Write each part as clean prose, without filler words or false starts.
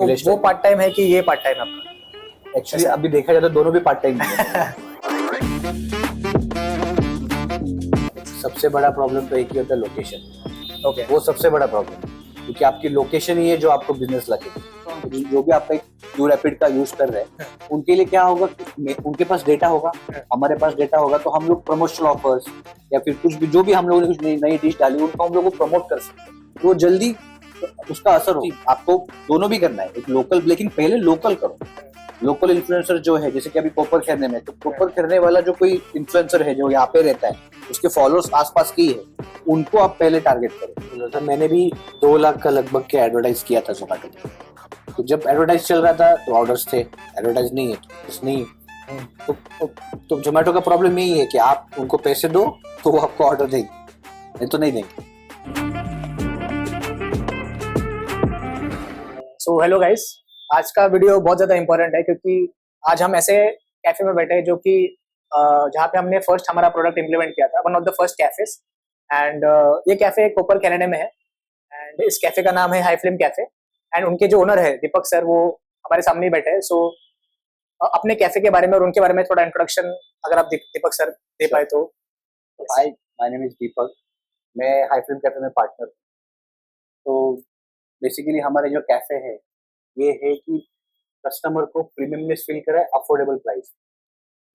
तो वो part time है कि ये पार्ट टाइम आपका? एक्चुअली अभी देखा जाए तो दोनों भी पार्ट टाइम है। सबसे बड़ा प्रॉब्लम तो एक ही होता है, लोकेशन। ओके, वो सबसे बड़ा प्रॉब्लम है, क्योंकि आपकी लोकेशन ही है जो आपको बिजनेस लगेगी। जो भी आपका यू रैपिड का यूज कर रहे हैं, उनके लिए क्या होगा कि उनके पास डेटा होगा, हमारे पास डेटा होगा, तो हम लोग प्रमोशनल ऑफर्स या फिर कुछ भी, जो भी हम लोगों ने कुछ नई डिश डाली, उनको हम लोग को प्रमोट कर सकते हैं, तो जल्दी उसका असर हो। आपको दोनों भी करना है, एक लोकल, लेकिन पहले लोकल करो। लोकल इन्फ्लुएंसर जो है, जैसे कि अभी कोपर खेरने में, तो कोपर खेरने वाला जो कोई इन्फ्लुएंसर है जो यहाँ पे रहता है, उसके फॉलोअर्स आसपास की है, उनको आप पहले टारगेट करो। तो मैंने भी 2 लाख का लगभग के एडवर्टाइज किया था जोमेटो पे। तो जब एडवर्टाइज चल रहा था तो ऑर्डर्स थे, एडवर्टाइज नहीं है तो कुछ नहीं है। तो जोमेटो का प्रॉब्लम यही है कि आप उनको पैसे दो तो वो आपको ऑर्डर देंगे, नहीं तो नहीं देंगे। सो हेलो गाइस, आज का वीडियो बहुत ज्यादा इंपॉर्टेंट है क्योंकि आज हम ऐसे कैफे में बैठे हैं जो कि जहाँ पे हमने फर्स्ट हमारा प्रोडक्ट इम्प्लीमेंट किया था, one of the first cafes. And ये कैफे कोपर कनाडा में है एंड इस कैफे का नाम है हाई फ्लेम कैफे। एंड उनके जो ओनर है दीपक सर, वो हमारे सामने ही बैठे हैं। सो अपने कैफे के बारे में और उनके बारे में थोड़ा इंट्रोडक्शन अगर आप दीपक सर दे पाए तो। हाय, माय नेम इज दीपक, मैं हाई फ्लेम कैफे में पार्टनर हूँ। तो बेसिकली हमारे जो कैफे है ये है कि कस्टमर को प्रीमियमनेस फील कराए, अफोर्डेबल प्राइस।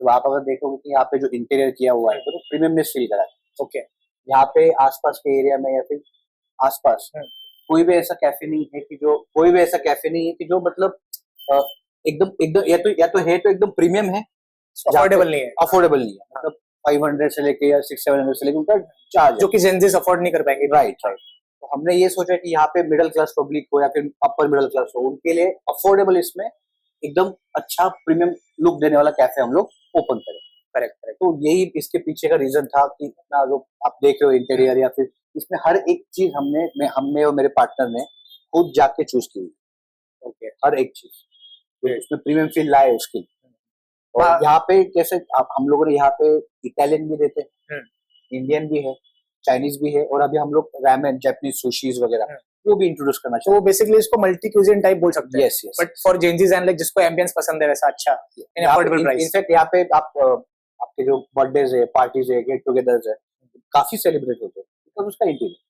तो आप अगर देखोगे कि यहाँ पे जो इंटीरियर किया हुआ है तो प्रीमियमनेस फील कराए। ओके, यहाँ पे आसपास के एरिया में या फिर आसपास कोई भी ऐसा कैफे नहीं है कि जो मतलब एकदम एकदम या तो है तो एकदम प्रीमियम है, अफोर्डेबल नहीं है। अफोर्डेबल नहीं है, मतलब 500 से लेके या 600-700 से लेके उनका चार्ज जो कि जेनजीस अफोर्ड नहीं कर पाएंगे। राइट। तो हमने ये सोचा कि यहाँ पे मिडिल क्लास पब्लिक हो या फिर अपर मिडिल क्लास हो, उनके लिए अफोर्डेबल, इसमें एकदम अच्छा प्रीमियम लुक देने वाला कैफे हम लोग ओपन करें। करेक्ट। तो यही इसके पीछे का रीजन था कि इतना जो आप देख रहे हो इंटीरियर या फिर इसमें हर एक चीज हमने और मेरे पार्टनर ने खुद जाके चूज की। ओके, हर एक चीज उसमें प्रीमियम फील लाए उसकी। और यहाँ पे कैसे हम लोगों ने यहाँ पे इटालियन भी देते हैं, इंडियन भी है, चाइनीज भी है, और अभी हम लोग रैमेन, जापानीज सुशीज वगैरह वो भी इंट्रोड्यूस करना चाहिए। तो बेसिकली इसको मल्टी क्यूजिन टाइप बोल सकते हैं। Yes. But for Gen Zs and like जिसको एम्बियंस पसंद है वैसा अच्छा इन अफोर्डेबल प्राइस। इनफैक्ट यहाँ पे आपके जो बर्थडेज है, पार्टीज है, गेट टुगेदर्स है, काफी सेलिब्रेट होते हैं बिकॉज उसका इंटीरियर।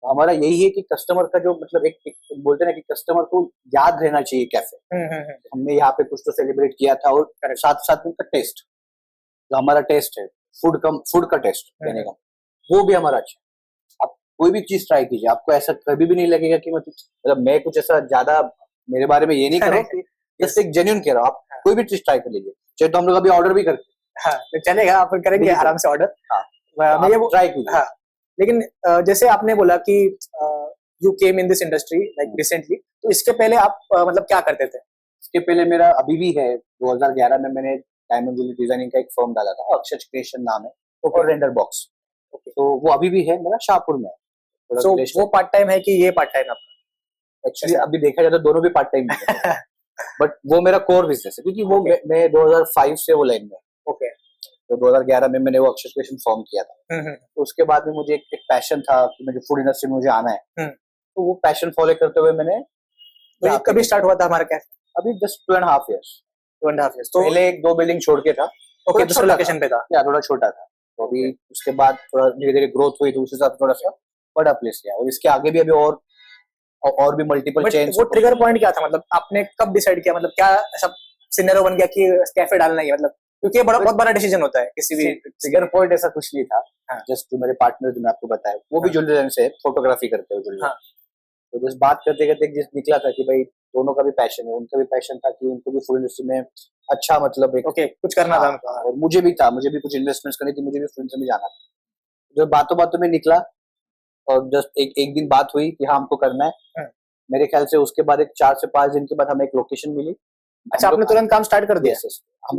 तो हमारा यही है कि कस्टमर का जो मतलब एक बोलते हैं ना कि कस्टमर को याद रहना चाहिए कैफे। हमने यहाँ पे कुछ तो सेलिब्रेट किया था, और साथ साथ उनका टेस्ट, जो हमारा टेस्ट है, फूड का टेस्ट देने का, वो भी हमारा अच्छा है। आप कोई भी चीज ट्राई कीजिए, आपको ऐसा कभी भी नहीं लगेगा कि मतलब मैं कुछ ऐसा ज्यादा मेरे बारे में ये नहीं कर रहा हूँ, जस्ट एक जेन्युइन कह रहा हूँ। आप कोई भी चीज ट्राई कर लीजिए, चाहे तो हम लोग अभी ऑर्डर भी करते हैं। हाँ, तो चलेगा, आप करेंगे आराम से ऑर्डर। मैं ये ट्राई कीजिए। हाँ, लेकिन जैसे आपने बोला कि you came in this industry like recently, तो इसके पहले आप मतलब क्या करते थे? इसके पहले मेरा अभी भी है, 2011 में मैंने डायमंड ज्वेलरी डिजाइनिंग का एक फर्म डाला था, अक्षय क्रिएशन नाम है, और रेंडर बॉक्स। तो वो अभी भी है मेरा, शाहपुर में। So, वो पार्ट टाइम है कि ये पार्ट टाइम आपका? एक्चुअली अभी देखा जाए तो दोनों भी पार्ट टाइम है, बट वो मेरा कोर बिजनेस है, क्योंकि वो मैं 2005 से वो लाइन में। ओके, तो 2011 में मैंने वो अक्षय क्रिएशन फॉर्म किया था। तो उसके बाद में मुझे एक पैशन था कि मुझे फूड इंडस्ट्री में मुझे आना है। तो वो पैशन फॉलो करते हुए मैंने। तो ये कभी स्टार्ट हुआ था हमारा कैफे? अभी जस्ट 2.5 years। तो पहले 1-2 बिल्डिंग छोड़ के था। ओके, दूसरे लोकेशन पे था या थोड़ा छोटा था। तो अभी उसके बाद थोड़ा धीरे धीरे ग्रोथ हुई, तो उस हिसाब से थोड़ा सा बड़ा प्लेस लिया, और इसके आगे भी अभी और भी मल्टीपल चेन्स। वो ट्रिगर पॉइंट क्या था, मतलब आपने कब डिसाइड किया, मतलब क्या ऐसा सिनेरियो बन गया कि कैफे डालना ही है? मतलब क्योंकि ये बहुत बड़ा डिसीजन होता है किसी भी। ट्रिगर पॉइंट ऐसा कुछ नहीं था। जस्ट जो मेरे पार्टनर जो मैं आपको बताया, वो भी ज्वेलरी लाइन से फोटोग्राफी करते हुए ज्वेलरी। तो जिस बात करते करते जिस निकला था कि भाई दोनों का भी पैशन है, उनका भी पैशन था कि उनको भी फूड इंडस्ट्री में अच्छा मतलब कुछ करना था उनको, और मुझे भी कुछ इन्वेस्टमेंट्स करनी थी, मुझे भी फूड इंडस्ट्री में जाना था। जब बातों में निकला और जस्ट एक दिन बात हुई कि हाँ हमको करना है, मेरे ख्याल से उसके बाद 4 से 5 दिन के बाद हमें एक लोकेशन मिली। अच्छा, आपने तुरंत काम स्टार्ट कर दिया? हम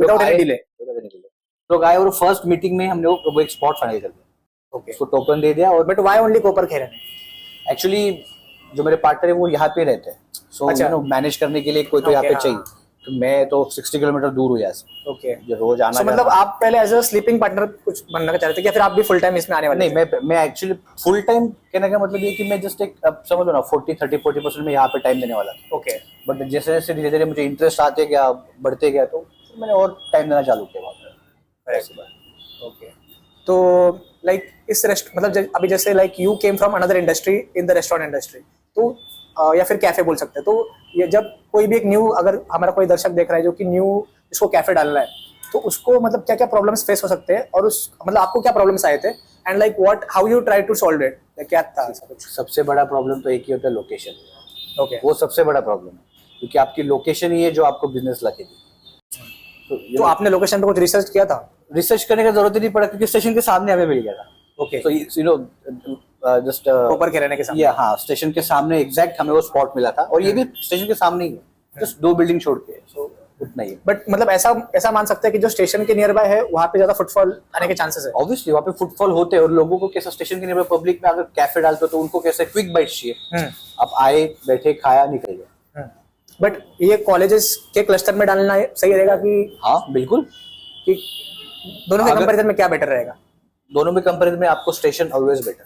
लोग आए और फर्स्ट मीटिंग में हमने वो एक स्पॉट फाइनल कर दिया। उसको टोकन दे दिया। और but why only Kopar Khairane? Actually जो मेरे पार्टनर है वो यहाँ पे रहते हैं, सो मैनेज करने के लिए कोई तो यहाँ पे चाहिए। तो मैं तो 60 किलोमीटर दूर हूँ यहाँ से। ओके, जो रोज आना मतलब आप पहले एज अ स्लीपिंग पार्टनर कुछ बनना चाह रहे थे, या फिर आप भी फुल टाइम इसमें आने वाले? नहीं, मैं एक्चुअली फुल टाइम कहने का मतलब ये कि मैं जस्ट एक समझ लो ना 40% में यहाँ पे टाइम देने वाला था। ओके, बट जैसे जैसे धीरे धीरे मुझे इंटरेस्ट आते गया, बढ़ते गया, तो मैंने और टाइम देना चालू किया वहाँ पर। ऐसी बात। ओके, तो लाइक इस रेस्ट मतलब अभी जैसे like you came from another industry in the restaurant industry, तो या फिर कैफे बोल सकते हैं, तो ये जब कोई भी एक न्यू, अगर हमारा कोई दर्शक देख रहा है जो कि न्यू इसको कैफे डालना है, तो उसको मतलब क्या क्या प्रॉब्लम्स फेस हो सकते हैं, और उस मतलब आपको क्या प्रॉब्लम्स आए थे, and like what how you try to solve it, क्या था ऐसा कुछ? सबसे बड़ा प्रॉब्लम तो एक ही होता है, लोकेशन। ओके, वो सबसे बड़ा प्रॉब्लम है, क्योंकि आपकी लोकेशन ही है जो आपको बिजनेस ला के दी। तो आपने लोकेशन पे कुछ रिसर्च किया था? रिसर्च करने का जरूरत ही नहीं पड़ा, क्योंकि स्टेशन के सामने हमें मिल गया था। ओके, तो यू नो जस्ट ऊपर के रहने के सामने? ये हाँ, स्टेशन के सामने एग्जैक्ट हमें वो स्पॉट मिला था, और ये भी स्टेशन के सामने ही है, जस्ट 2 बिल्डिंग छोड़ के, सो उतना ही है। बट मतलब ऐसा मान सकते हैं कि जो स्टेशन के नियर बाय है वहाँ पे ज्यादा फुटफॉल आने के चांसेस है? ऑब्वियसली वहाँ पे फुटफॉल होते हैं, और लोगों को कैसा स्टेशन के नियर पब्लिक में अगर कैफे डालते हो तो उनको कैसे क्विक बाइट चाहिए, आप आए, बैठे, खाया, निकल गए। बट ये कॉलेजेस के क्लस्टर में डालना सही रहेगा कि हाँ बिल्कुल, कि दोनों के कंपैरिजन में क्या बेटर रहेगा? दोनों में कंपैरिजन में आपको स्टेशन ऑलवेज बेटर।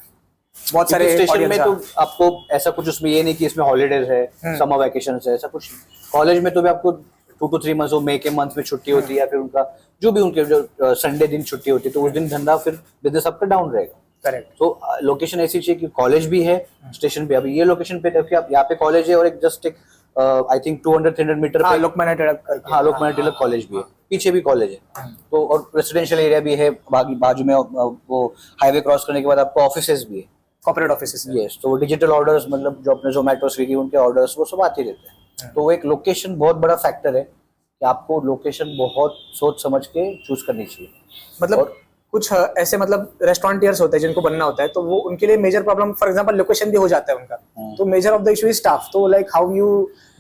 बहुत सारे स्टेशन में तो आपको ऐसा कुछ उसमें ये नहीं कि इसमें हॉलीडेज है, समर वैकेशन है, ऐसा कुछ। कॉलेज में तो भी आपको 2 to 3 मंथ्स, मे के मंथ में छुट्टी होती है, या फिर उनका जो भी उनके जो संडे दिन छुट्टी होती है, तो उस दिन धंधा फिर बिजनेस आपका डाउन रहेगा। करेक्ट। तो लोकेशन ऐसी चाहिए कि कॉलेज भी है, स्टेशन भी। अभी ये लोकेशन पे देखिए आप, यहाँ पे कॉलेज है और एक जस्ट एक आई थिंक 200-300 मीटर पे लोकमान्य तिलक, हाँ लोकमान्य तिलक कॉलेज भी है, पीछे भी कॉलेज है, तो और रेसिडेंशियल एरिया भी है, बाजू में वो हाईवे क्रॉस करने के बाद आपको ऑफिसेज भी है, कॉर्पोरेट ऑफिसेस। यस। तो डिजिटल ऑर्डर्स, मतलब जो अपने जोमेटो, स्विगी, उनके ऑर्डर्स वो सब आते रहते हैं। तो वो एक लोकेशन बहुत बड़ा फैक्टर है कि आपको लोकेशन बहुत सोच समझ के चूज करनी चाहिए। मतलब कुछ ऐसे मतलब रेस्टोरेंटियर्स होते हैं जिनको बनना होता है, तो वो उनके लिए major problem, for example location भी हो जाता है उनका, तो major of the issue is staff. तो like how you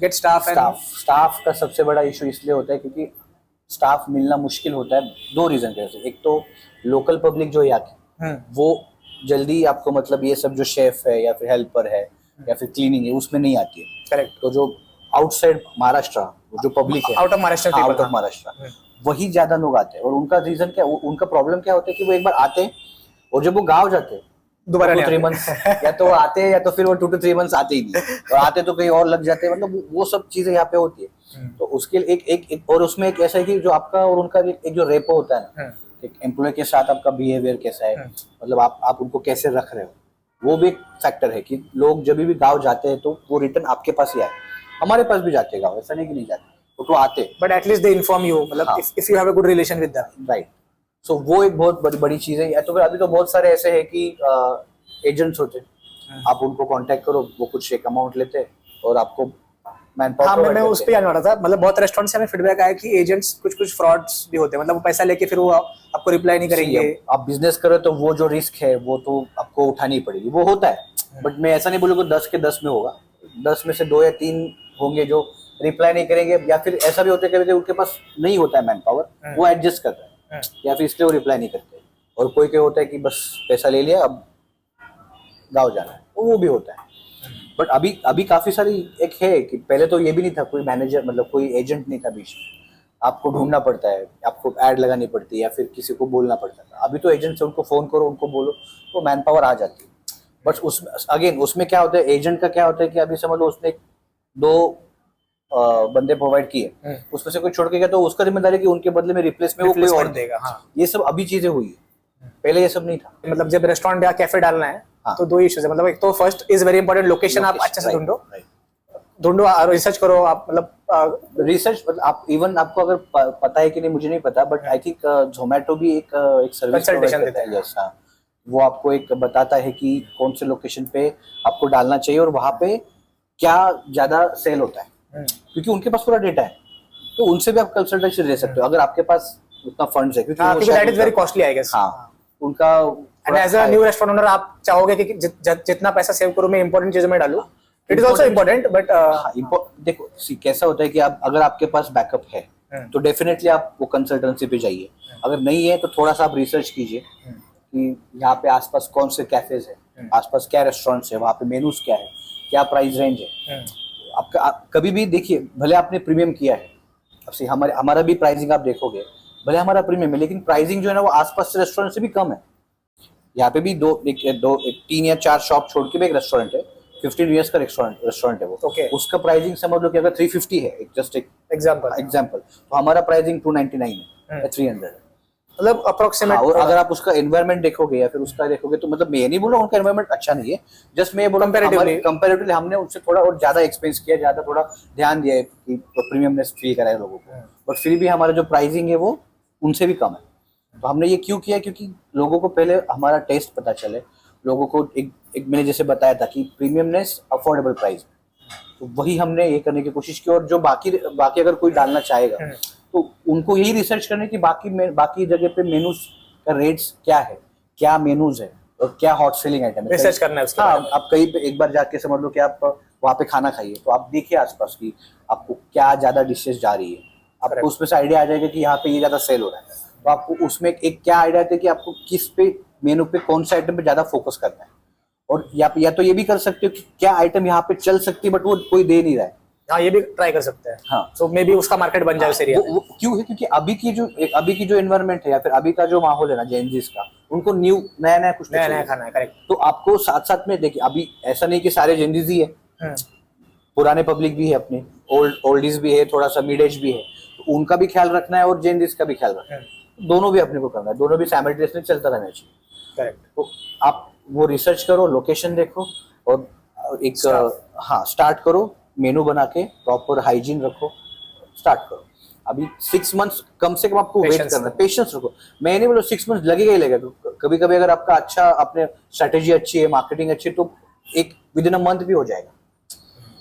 get staff? Staff का सबसे बड़ा इशू इसलिए होता है क्योंकि स्टाफ मिलना मुश्किल होता है, 2 रीजन के वजह से। एक तो लोकल पब्लिक जो यहाँ की, वो जल्दी आपको मतलब ये सब जो शेफ है या फिर हेल्पर है या फिर क्लीनिंग है उसमें नहीं आती है। करेक्ट। तो जो आउटसाइड महाराष्ट्र जो पब्लिक है, आउट ऑफ महाराष्ट्र, वही ज्यादा लोग आते हैं। और उनका रीजन क्या, उनका प्रॉब्लम क्या होता है कि वो एक बार आते हैं और जब वो गाँव जाते हैं दोबारा 3 मंथ्स या तो आते हैं, या तो फिर वो 2 to 3 मंथ्स आते ही नहीं, और आते तो कहीं और लग जाते हैं। मतलब वो सब चीजें यहाँ पे होती है। तो उसके लिए एक और उसमें एक ऐसा है कि जो आपका और उनका एक जो रेपो होता है ना, एक एम्प्लॉय के साथ आपका बिहेवियर कैसा है, मतलब आप उनको कैसे रख रहे हो, वो भी एक फैक्टर है कि लोग जब भी गाँव जाते हैं तो वो रिटर्न आपके पास ही आए। हमारे पास भी जाते हैं गाँव, ऐसा नहीं कि नहीं जाते, तो आते, but at least they inform you, मतलब if you have a good relation with them, right. So वो एक बहुत बड़ी चीज है। या तो फिर अभी तो बहुत सारे ऐसे है कि एजेंट्स होते, आप उनको कांटेक्ट करो, वो कुछ एक अमाउंट लेते और आपको मैन पावर। हाँ, मैं उस पे आने वाला था। मतलब बहुत रेस्टोरेंट से हमें फीडबैक आया कि एजेंट्स कुछ फ्रॉड्स भी होते हैं, मतलब वो पैसा लेके फिर वो आपको रिप्लाई नहीं करेंगे। आप बिजनेस करो तो वो जो रिस्क है वो तो आपको उठानी पड़ेगी, वो होता है। बट मैं ऐसा नहीं बोलूँगा 10 के 10 में होगा, 10 में से 2 या 3 होंगे जो रिप्लाई नहीं करेंगे, या फिर ऐसा भी होता है कभी उनके पास नहीं होता है मैन पावर, वो एडजस्ट कर रहे हैं, या फिर इसलिए वो रिप्लाई नहीं करते। और कोई क्या होता है कि बस पैसा ले लिया, अब गाँव जाना है, वो भी होता है। बट अभी काफी सारी एक है कि पहले तो ये भी नहीं था, कोई मैनेजर मतलब कोई एजेंट नहीं था बीच में, आपको ढूंढना पड़ता है, आपको ऐड लगानी पड़ती है या फिर किसी को बोलना पड़ता था। अभी तो एजेंट से उनको फोन करो, उनको बोलो, तो मैन पावर आ जाती है। बट उसमें अगेन उसमें क्या होता है, एजेंट का क्या होता है कि अभी समझ लो उसने 2 बंदे प्रोवाइड किए, उसमें से कोई छोड़ के गया तो उसका जिम्मेदारी कि उनके बदले में रिप्लेस में वो कोई और देगा। हाँ, ये सब अभी चीजें हुई है, पहले ये सब नहीं था। मतलब जब रेस्टोरेंट या कैफे डालना है तो 2 इश्यूज है। मतलब एक तो first is very important, location आप अच्छे से ढूंढो, रिसर्च करो आप, मतलब रिसर्च मतलब आप इवन आपको अगर पता है कि नहीं मुझे नहीं पता, बट आई थिंक जोमेटो भी एक सर्विस कंसल्टेशन देता है। यस, हाँ, वो आपको एक बताता है कि कौन से लोकेशन पे आपको डालना चाहिए और वहां पे क्या ज्यादा सेल होता है, क्योंकि उनके पास पूरा डेटा है। तो उनसे भी आप कंसल्टेशन ले सकते हो अगर आपके पास उतना फंड्स है, क्योंकि that is very costly I guess. हाँ, उनका and as a new restaurant owner आप चाहोगे कि जितना पैसा सेव करूं मैं इंपॉर्टेंट चीजों में डालूं। It is also important, but देखो कैसा होता है कि आप अगर आपके पास बैकअप है तो डेफिनेटली आप वो कंसल्टेंसी पे जाइए। अगर नहीं है तो थोड़ा सा आप रिसर्च कीजिए कि यहाँ पे आसपास कौन से कैफेज है, आसपास क्या रेस्टोरेंट्स है, वहाँ पे मेनूज क्या है, क्या प्राइस रेंज है आपका। कभी भी देखिए, भले आपने प्रीमियम किया है, अब हमारा भी प्राइसिंग आप देखोगे, भले हमारा प्रीमियम है लेकिन प्राइसिंग जो है ना वो आसपास से रेस्टोरेंट से भी कम है। यहाँ पे भी 3 या 4 शॉप छोड़ के भी एक रेस्टोरेंट है, 15 इयर्स का रेस्टोरेंट है वो। Okay. उसका प्राइसिंग समझ लो कि अगर 350 है, जस्ट एक एग्जांपल, तो हमारा प्राइसिंग 299 है या 300 है, मतलब अप्रोक्सीमेट। और अगर आप उसका एनवायरनमेंट देखोगे या फिर उसका देखोगे तो मतलब मैं नहीं बोल रहा उनका एनवायरनमेंट अच्छा नहीं है, जस्ट मैं ये बोल रहा हूँ कंपैरेटिवली हमने उससे थोड़ा और ज्यादा एक्सपेंस किया, ज्यादा थोड़ा ध्यान दिया है कि प्रीमियमनेस फील कराए लोगों को, बट फिर भी हमारा जो प्राइसिंग है वो उनसे भी कम है। तो हमने ये क्यों किया, क्योंकि लोगों को पहले हमारा टेस्ट पता चले, लोगों को एक मैंने जैसे बताया था कि प्रीमियमनेस अफोर्डेबल प्राइस, तो वही हमने ये करने की कोशिश की। और जो बाकी अगर कोई डालना चाहेगा तो उनको यही रिसर्च करने की बाकी जगह पे मेनूज का रेट्स क्या है, क्या मेनूज है और क्या हॉट सेलिंग आइटम है, रिसर्च करना है उसके हाँ, बारे में। आप कहीं पे एक बार जाके समझ लो कि आप वहाँ पे खाना खाइए, तो आप देखिए आसपास की आपको क्या ज्यादा डिशेस जा रही है, आपको उसमें से आइडिया आ जाएगा कि यहाँ पे ये ज्यादा सेल हो रहा है, तो आपको उसमें एक क्या आइडिया आता है कि आपको किस पे मेनू पे कौन सा आइटम पे ज्यादा फोकस करना है। और या तो ये भी कर सकते हो कि क्या आइटम यहाँ पे चल सकती है बट वो कोई दे नहीं रहा है, हाँ ये भी ट्राई कर सकते हैं। हाँ, तो मे बी उसका मार्केट बन जाए उस एरिया में। वो क्यों है, क्योंकि अभी की जो एनवायरनमेंट है या फिर अभी का जो माहौल है ना जेनजीस का, उनको नया कुछ नया खाना है, करेक्ट। तो आपको साथ साथ में देखिए, अभी ऐसा नहीं कि सारे जेनजीज ही है, पुराने पब्लिक भी है, अपने ओल्डीज भी है, थोड़ा सा मिड एज भी है, तो उनका भी ख्याल रखना है और जेनजीस का भी ख्याल रखना है, दोनों भी अपने को करना है, दोनों भी साइमल्टेनियसली चलता रहना चाहिए। करेक्ट। तो आप वो रिसर्च करो, लोकेशन देखो और एक स्टार्ट करो, मेनू बना के प्रॉपर हाइजीन रखो, स्टार्ट करो। अभी 6 मंथ्स कम से कम आपको वेट करना है, पेशेंस रखो। मैं नहीं बोलूँ 6 मंथ्स लगेगा ही लगेगा, कभी कभी अगर आपका अच्छा, अपने स्ट्रेटेजी अच्छी है, मार्केटिंग अच्छी है, तो एक विद इन अ मंथ भी हो जाएगा,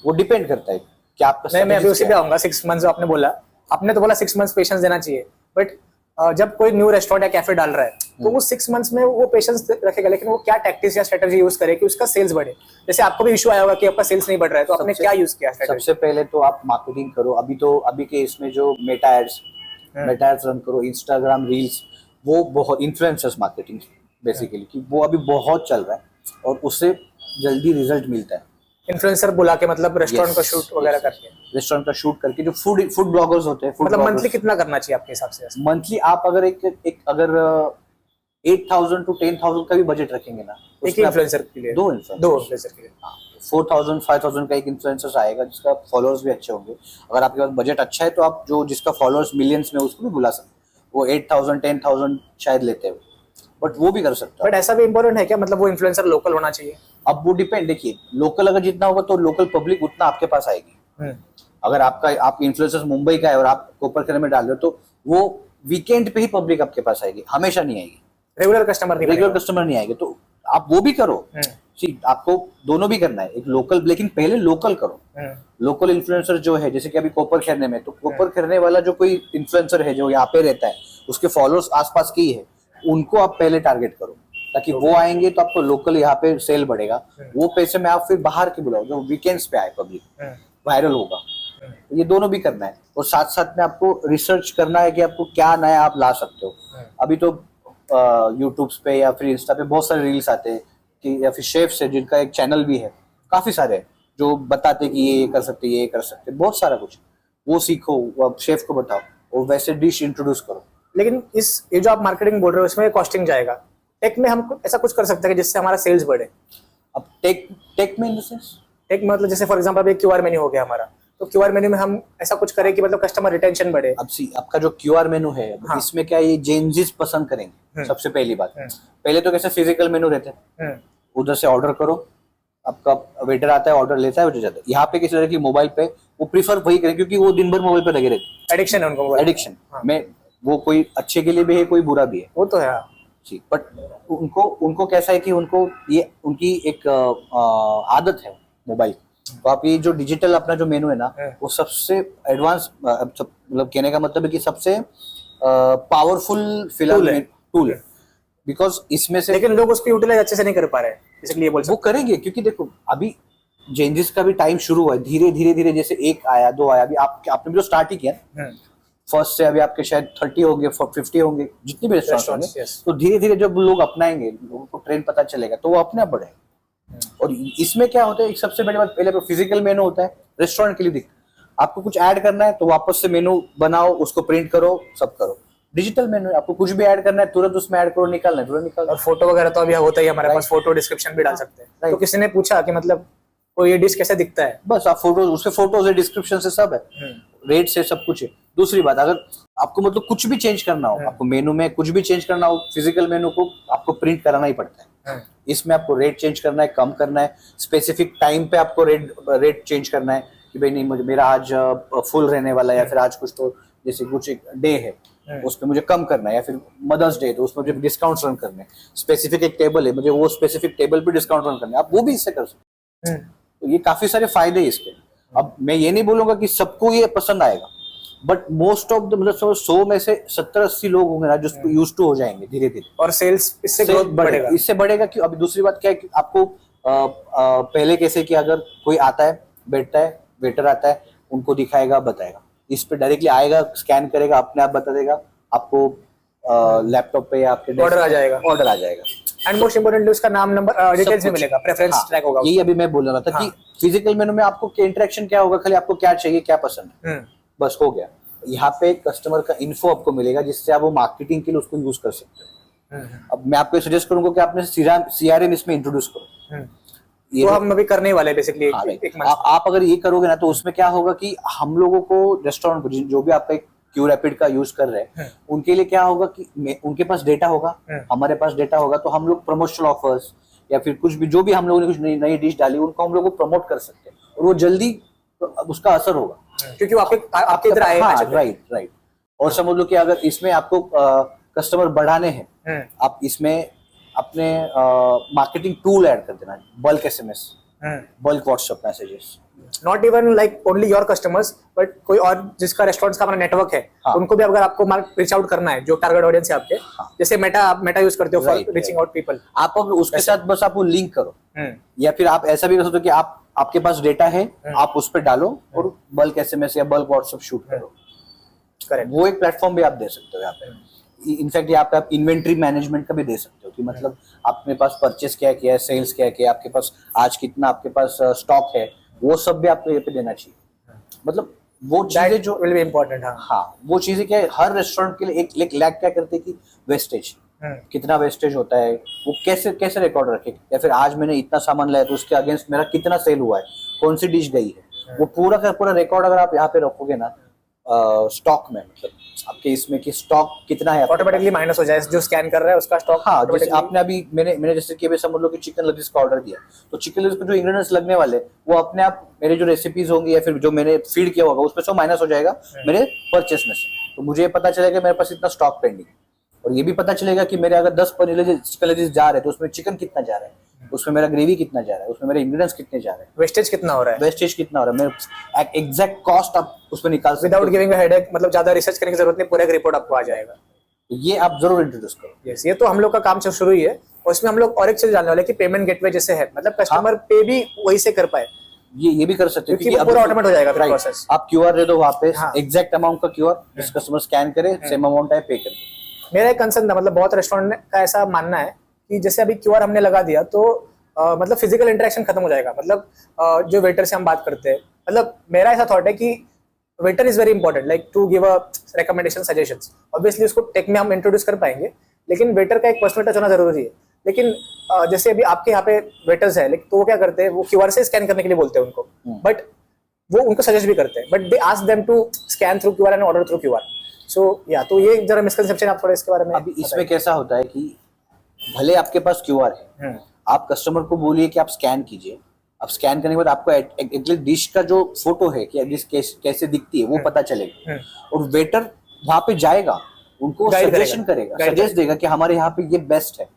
वो डिपेंड करता है कि आपका। मैं अभी उसी पे आऊंगा। 6 मंथ्स आपने बोला, आपने तो बोला 6 मंथ्स पेशेंस देना चाहिए, बट जब कोई न्यू रेस्टोरेंट या कैफे डाल रहा है तो वो 6 मंथ्स में वो पेशेंस रखेगा, लेकिन वो क्या टैक्टिक्स या स्ट्रेटजी यूज करे कि उसका सेल्स बढ़े। जैसे आपको भी इशू आया होगा कि आपका सेल्स नहीं बढ़ रहा है, तो आपने क्या यूज किया स्ट्रेटजी? सबसे पहले तो आप मार्केटिंग करो। अभी के इसमें जो मेटा एड्स रन करो, इंस्टाग्राम रील्स, वो बहुत इन्फ्लुएंसर्स मार्केटिंग बेसिकली की वो अभी बहुत चल रहा है और उससे जल्दी रिजल्ट मिलता है। इन्फ्लुएंसर बुला के, मतलब रेस्टोरेंट का शूट वगैरह करके, रेस्टोरेंट का शूट करके, जो फूड ब्लॉगर्स होते हैं, मतलब मंथली कितना करना चाहिए आपके हिसाब से? मंथली आप अगर अगर 8,000 to 10,000 का भी बजट रखेंगे ना, एक इन्फ्लुएंसर के लिए, दो इन्फ्लुएंसर के लिए 4,000 5,000 का एक इन्फ्लुएंसर आएगा जिसका फॉलोअर्स भी अच्छे होंगे। अगर आपके पास बजट अच्छा है तो आप जिसका फॉलोअर्स मिलियंस में, उसको भी बुला सकते। वो 8,000 10,000 शायद लेते हैं, बट वो भी कर सकते हैं। बट ऐसा भी इम्पोर्टेंट है क्या, मतलब वो इन्फ्लुएंसर लोकल होना चाहिए? अब वो डिपेंड, देखिए लोकल अगर जितना होगा तो लोकल पब्लिक उतना आपके पास आएगी। अगर आप इन्फ्लुएंसर मुंबई का है और आप कोपरखैरम में डाल रहे हो तो वो वीकेंड पे ही पब्लिक आपके पास आएगी, हमेशा नहीं आएगी, रेगुलर कस्टमर नहीं आएंगे। तो आप वो भी करो, आपको दोनों भी करना है, एक लोकल, लेकिन पहले लोकल करो। लोकल इन्फ्लुएंसर जो है, जैसे कि अभी कोपरखैरने में, तो कोपरखैरने वाला जो कोई इन्फ्लुएंसर है जो यहाँ पे रहता है, उसके फॉलोअर्स आसपास के ही है, उनको आप पहले टारगेट करो, ताकि वो आएंगे तो आपको लोकल यहाँ पे सेल बढ़ेगा। वो पैसे में आप फिर बाहर के बुलाओ जो वीकेंड्स पे आए, पब्लिक वायरल होगा। ये दोनों भी करना है और साथ साथ में आपको रिसर्च करना है कि आपको क्या नया आप ला सकते हो। अभी तो यूट्यूब पे या फिर इंस्टा पे बहुत सारे रील्स आते हैं कि, या फिर शेफ्स है जिनका एक चैनल भी है, काफी सारे हैं जो बताते हैं कि ये कर सकते, ये कर सकते, बहुत सारा कुछ। वो सीखो, वो शेफ को बताओ और वैसे डिश इंट्रोड्यूस करो। लेकिन ये जो आप मार्केटिंग बोल रहे हो, इसमें कॉस्टिंग जाएगा। टेक में हम ऐसा कुछ कर सकते हैं कि जिससे हमारा सेल्स बढ़े? अब टेक में इन द सेंस, टेक मतलब जैसे फॉर एग्जांपल एक क्यूआर मेन्यू हो गया हमारा, तो क्यूआर मेन्यू में हम ऐसा कुछ करें कि मतलब कस्टमर रिटेंशन बढ़े। अब आपका जो क्यूआर मेनू है, हाँ, इसमें क्या ये जेनजीज पसंद करेंगे। सबसे पहली बात, पहले तो कैसे फिजिकल मेनू रहते हैं, उधर से ऑर्डर करो, आपका वेटर आता है, ऑर्डर लेता है, उधर जाता है। यहाँ पे किसी तरह की मोबाइल पे वो प्रीफर वही करें, क्योंकि वो दिन भर मोबाइल पे लगे रहते हैं। एडिक्शन है उनको, एडिक्शन में वो कोई अच्छे के लिए भी है, कोई बुरा भी है, वो तो है जी। बट उनको कैसा है कि ये उनकी एक आदत है मोबाइल। तो आप ये जो डिजिटल अपना जो मेनू है ना, वो सबसे एडवांस, मतलब कहने का मतलब है कि सबसे पावरफुल फिलहाल टूल है, बिकॉज इसमें से, लेकिन लोग उसको यूटिलाइज अच्छे से नहीं कर पा रहे हैं, इसलिए बोल सकते। वो करेंगे क्योंकि देखो अभी चेंजेस का भी टाइम शुरू हुआ है, धीरे धीरे, जैसे 1 आया 2 आया, अभी आपने भी तो स्टार्ट ही किया, फर्स्ट से अभी आपके शायद 30 होंगे, 50 होंगे, जितने भी रेस्टोरेंट होंगे। तो धीरे धीरे जब लोग अपनाएंगे, लोगों को ट्रेंड पता चलेगा, तो वो अपने आप बढ़ेंगे। और इसमें क्या होता है, एक सबसे बड़ी बात, पहले तो फिजिकल मेनू होता है रेस्टोरेंट के लिए। आपको कुछ ऐड करना है तो वापस से मेनू बनाओ, उसको प्रिंट करो, सब करो। डिजिटल मेनू, आपको कुछ भी ऐड करना है तुरंत उसमें ऐड करो, निकालना है तुरंत निकाल। और फोटो वगैरह तो अभी होता ही है हमारे पास, फोटो डिस्क्रिप्शन भी डाल सकते हैं। तो किसी ने पूछा कि मतलब और ये डिश कैसा दिखता है। बस आप फोटोज, उसके फोटोज है, डिस्क्रिप्शन से सब है, रेट से सब कुछ है। दूसरी बात, अगर आपको मतलब कुछ भी चेंज करना हो, आपको मेनू में कुछ भी चेंज करना हो, फिजिकल मेनू को आपको प्रिंट कराना ही पड़ता है। इसमें आपको रेट चेंज करना है, कम करना है, स्पेसिफिक टाइम पे आपको रेट चेंज करना है कि भाई नहीं मुझे मेरा आज फुल रहने वाला है, या फिर आज कुछ तो जैसे कुछ एक डे है उसमें मुझे कम करना है, या फिर मदर्स डे तो उसमें मुझे डिस्काउंट रन करने हैं, स्पेसिफिक एक टेबल है मुझे वो स्पेसिफिक टेबल पे डिस्काउंट रन करना है, आप वो भी इससे कर सकते हैं। तो ये काफी सारे फायदे हैं इसके। अब मैं ये नहीं बोलूंगा कि सबको ये पसंद आएगा, बट मोस्ट ऑफ द मतलब 100 में से 70-80 लोग होंगे ना जो यूज टू हो जाएंगे धीरे धीरे, और सेल्स इससे ग्रोथ बढ़ेगा। इससे बढ़ेगा। कि अभी दूसरी बात क्या है कि आपको पहले कैसे कि अगर कोई आता है, बैठता है, वेटर आता है, उनको दिखाएगा, बताएगा, इस पे डायरेक्टली आएगा, स्कैन करेगा, अपने आप बता देगा आपको, लैपटॉप पे या आपके ऑर्डर आ जाएगा। एंड मोस्ट इंपोर्टेंटली उसका नाम, नंबर, डिटेल्स भी मिलेगा, प्रेफरेंस ट्रैक होगा। यही अभी मैं बोल रहा था कि फिजिकल मेनू में आपको इंटरेक्शन क्या होगा, खाली आपको क्या चाहिए, क्या पसंद है, बस हो गया। यहाँ पे कस्टमर का इन्फो आपको मिलेगा जिससे आप वो मार्केटिंग के लिए उसको यूज कर सकते हो। अब मैं आपको सजेस्ट करूंगा कि आपने CRM इसमें इंट्रोड्यूस करो। ये तो हम अभी करने वाले बेसिकली। आप अगर ये करोगे ना तो उसमें क्या होगा कि हम लोगों को रेस्टोरेंट जो भी आपका क्यूरैपिड का यूज कर रहे हैं उनके लिए क्या होगा कि उनके पास डेटा होगा, हमारे पास डेटा होगा, तो हम लोग प्रमोशनल ऑफर्स या फिर कुछ भी जो भी हम लोगों ने कुछ नई डिश डाली उनको हम लोग प्रमोट कर सकते हैं और वो जल्दी उसका असर होगा क्योंकि वो आपके इधर आए। राइट। और समझ लो कि अगर इसमें आपको कस्टमर बढ़ाने हैं, आप इसमें अपने मार्केटिंग टूल ऐड कर देना, bulk SMS, bulk WhatsApp messages, not even like only your customers, but कोई और जिसका रेस्टोरेंट्स का अपना नेटवर्क है, उनको भी अगर आपको रीच आउट करना है, जो टारगेट ऑडियंस है आपके, जैसे मेटा यूज करते हो फॉर रीचिंग आउट पीपल, आप उसके साथ बस आप वो लिंक करो, या फिर आप ऐसा भी कर सकते हो कि आपके पास डेटा है, आप उस पर डालो और बल्क SMS या बल्क व्हाट्सएप शूट करो। करेक्ट, वो एक प्लेटफॉर्म भी आप दे सकते हो यहाँ पे। इनफैक्ट यहाँ पे आप इन्वेंट्री मैनेजमेंट का भी दे सकते हो कि मतलब आपके पास परचेस क्या किया है, सेल्स क्या किया, आपके पास आज कितना आपके पास स्टॉक है, वो सब भी आपको ये पे देना चाहिए। मतलब वो चीजें जो विल बी इम्पोर्टेंट। हाँ, वो चीजें क्या है, हर रेस्टोरेंट के लिए एक लैग क्या करते हैं कि वेस्टेज, कितना वेस्टेज होता है, वो कैसे रिकॉर्ड रखे, या फिर आज मैंने इतना सामान लाया तो उसके अगेंस्ट मेरा कितना सेल हुआ है, कौन सी डिश गई है, वो पूरा का पूरा रिकॉर्ड अगर आप यहाँ पे रखोगे ना स्टॉक में, मतलब आपके इसमें कि स्टॉक कितना है, ऑटोमेटिकली माइनस हो जाए जो स्कैन कर रहा है उसका स्टॉक। हाँ, जैसे आपने अभी मैंने जैसे कि अभी समझ लो कि चिकन लजीज का ऑर्डर दिया, तो चिकन लजीज को जो इंग्रेडिएंट्स लगने वाले वो अपने आप मेरे जो रेसिपीज होंगी या फिर जो मैंने फीड किया होगा उसमें से माइनस हो जाएगा मेरे परचेस में से। तो मुझे ये पता चलेगा मेरे पास इतना स्टॉक पेंडिंग, और ये भी पता चलेगा कि मेरे अगर 10 चिकन लजीज जा रहे हैं तो उसमें चिकन कितना जा रहा है, उसमें मेरा ग्रेवी कितना जा रहा है, उसमें मेरे इंग्रेडिएंट्स कितने जा रहे हैं, वेस्टेज कितना हो रहा है, मेरे एग्जैक्ट कॉस्ट आप उसमें निकाल सकते विदाउट गिविंग अ हेडेक, मतलब ज्यादा रिसर्च करने की जरूरत नहीं, पूरा एक रिपोर्ट आपको आ जाएगा। ये आप जरूर इंट्रोड्यूस करो। यस, ये तो हम लोग का काम शुरू ही है, और इसमें हम लोग और एक चीज जानने वाले कि पेमेंट गेटवे जैसे है, मतलब कस्टमर पे भी वही से कर पाए, ये भी कर सकते हो क्योंकि पूरा ऑटोमेट हो जाएगा प्रोसेस। आप QR दे दो वहाँ पे, एग्जैक्ट अमाउंट का QR, जिस कस्टमर स्कैन करे सेम अमाउंट है पे कर दे। मेरा एक कंसर्न था, मतलब बहुत रेस्टोरेंट का ऐसा मानना है कि जैसे अभी QR हमने लगा दिया तो मतलब फिजिकल इंटरेक्शन खत्म हो जाएगा, मतलब जो वेटर से हम बात करते हैं, मतलब मेरा ऐसा थॉट है कि waiter is very important, like to give a recommendation, suggestions, obviously उसको टेक में हम इंट्रोड्यूस कर पाएंगे, लेकिन वेटर का एक पर्सनल टच होना जरूरी है। लेकिन जैसे अभी आपके यहाँ पे वेटर्स है, तो वो क्या करते हैं, वो QR से स्कैन करने के लिए बोलते हैं उनको, बट वो उनको सजेस्ट भी करते हैं, but they ask them to scan through QR and order through QR। So या तो ये जरा मिसकंसेप्शन आप थोड़ा इसके बारे में। अभी इसमें कैसा होता है कि भले आपके पास QR है, आप कस्टमर को बोलिए कि आप स्कैन कीजिए, अब स्कैन करने के बाद आपको एग्जैक्ट डिश का जो फोटो है कि डिश कैसे दिखती है वो पता चलेगा, और वेटर वहां पे जाएगा, उनको सजेशन करेगा, सजेस्ट देगा कि हमारे यहाँ पे ये बेस्ट है।